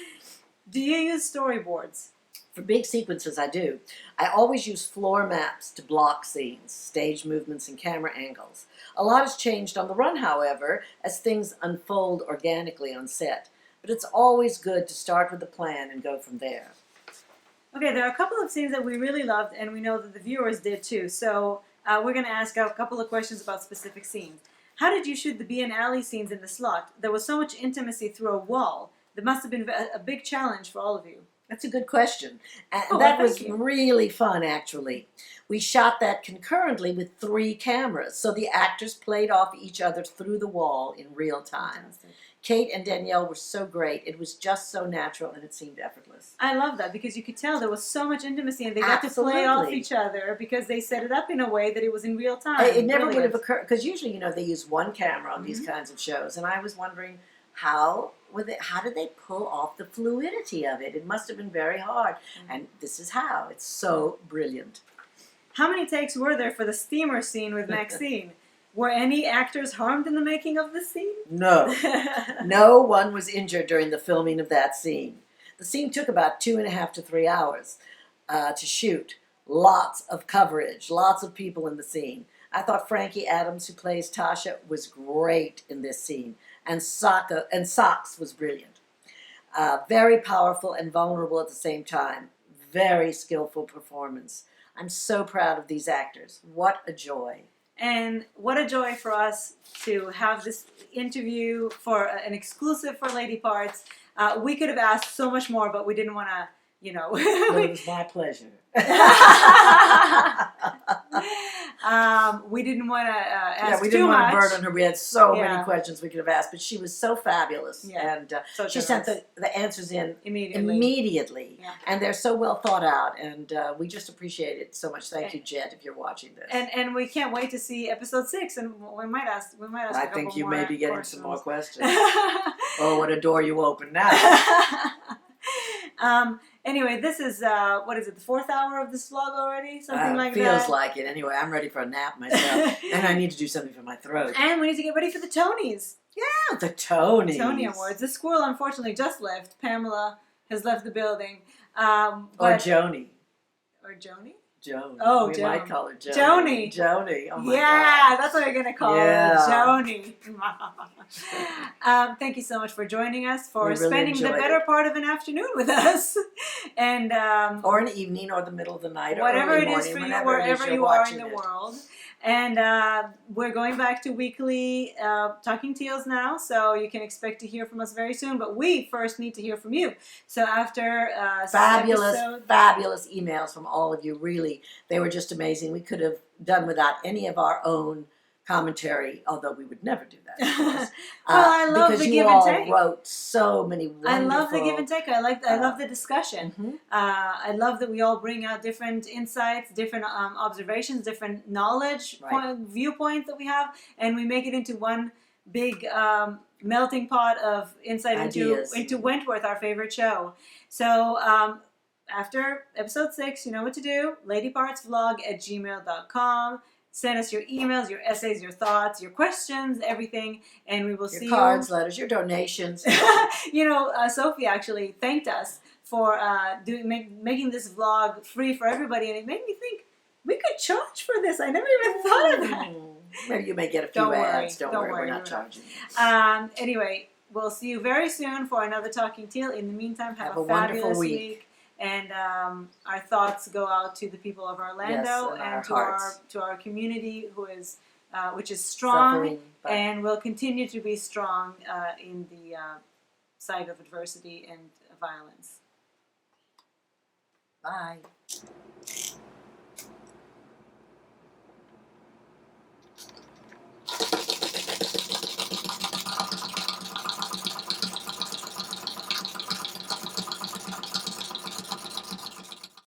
Do you use storyboards? For big sequences, I do. I always use floor maps to block scenes, stage movements, and camera angles. A lot has changed on the run, however, as things unfold organically on set. But it's always good to start with a plan and go from there. Okay, there are a couple of scenes that we really loved, and we know that the viewers did too. So we're going to ask a couple of questions about specific scenes. How did you shoot the Bee and Alley scenes in the slot? There was so much intimacy through a wall. That must have been a big challenge for all of you. That's a good question. And Oh, that well, was thank you. really fun, actually. We shot that concurrently with 3 cameras, so the actors played off each other through the wall in real time. Fantastic. Kate and Danielle were so great. It was just so natural, and it seemed effortless. I love that because you could tell there was so much intimacy and they got to play off each other because they set it up in a way that it was in real time. It never Brilliant. would have occurred, because usually, they use one camera on these Mhm. kinds of shows, and I was wondering how did they pull off the fluidity of it? It must have been very hard, and this is how. It's so brilliant. How many takes were there for the steamer scene with Maxine? Were any actors harmed in the making of the scene? No. No one was injured during the filming of that scene. The scene took about 2.5 to 3 hours to shoot. Lots of coverage, lots of people in the scene. I thought Frankie Adams, who plays Tasha, was great in this scene, and Socks was brilliant. Very powerful and vulnerable at the same time. Very skillful performance. I'm so proud of these actors. What a joy. And what a joy for us to have this interview for an exclusive for Lady Parts. We could have asked so much more, but we didn't want to, It was my pleasure. We didn't want to ask we too didn't want much. to burden her. We had so Yeah. many questions we could have asked, but she was so fabulous, Yeah. and So she sent generous. the answers in Immediately. Yeah. and they're so well thought out, and we just appreciate it so much. Thank you, Jet, if you're watching this. And we can't wait to see episode 6, and we might ask. I think you may be getting some more questions. questions. Oh, what a door you open now! Anyway, this is what is it? The 4th hour of this vlog already? Something like feels that. like it. Anyway, I'm ready for a nap myself, and I need to do something for my throat. And we need to get ready for the Tonys. Yeah, the Tonys. Tony Awards. The squirrel unfortunately just left. Pamela has left the building. Or Joni. Or Joni? Joni. Oh, we Joni. might call her Joni. Joni. Joni. Oh my Yeah, God. that's what we're going to call Yeah. her. Joni. Thank you so much for joining us, for We really spending the enjoyed better it. part of an afternoon with us. And or an evening, or the middle of the night, whatever or it early is for morning, you, whenever it is wherever you're you are in watching the it. world. And we're going back to weekly Talking Teals now, so you can expect to hear from us very soon. But we first need to hear from you. So after Fabulous, episode, fabulous emails from all of you. Really, they were just amazing. We could have done without any of our own commentary, although we would never do that, of course. Well, I love because the you give and all take. wrote so many wonderful... I love the give and take. I love the discussion. Mhm. I love that we all bring out different insights, different observations, different knowledge, Right. viewpoints that we have, and we make it into one big melting pot of insight Ideas. into Wentworth, our favorite show. So after episode 6, you know what to do. ladypartsvlog@gmail.com. Send us your emails, your essays, your thoughts, your questions, everything, and we will see Your cards, letters, your donations. Sophie actually thanked us for making this vlog free for everybody, and it made me think we could charge for this. I never even thought of that. Maybe you may get a few Don't worry. ads. Don't Don't worry, worry. we're not charging. Anyway, we'll see you very soon for another Talking Teal. In the meantime, have a wonderful fabulous week. week. And our thoughts go out to the people of Orlando, Yes, and our hearts. to our community, which is strong, Suffering, but- and will continue to be strong in the side of adversity and violence. Bye.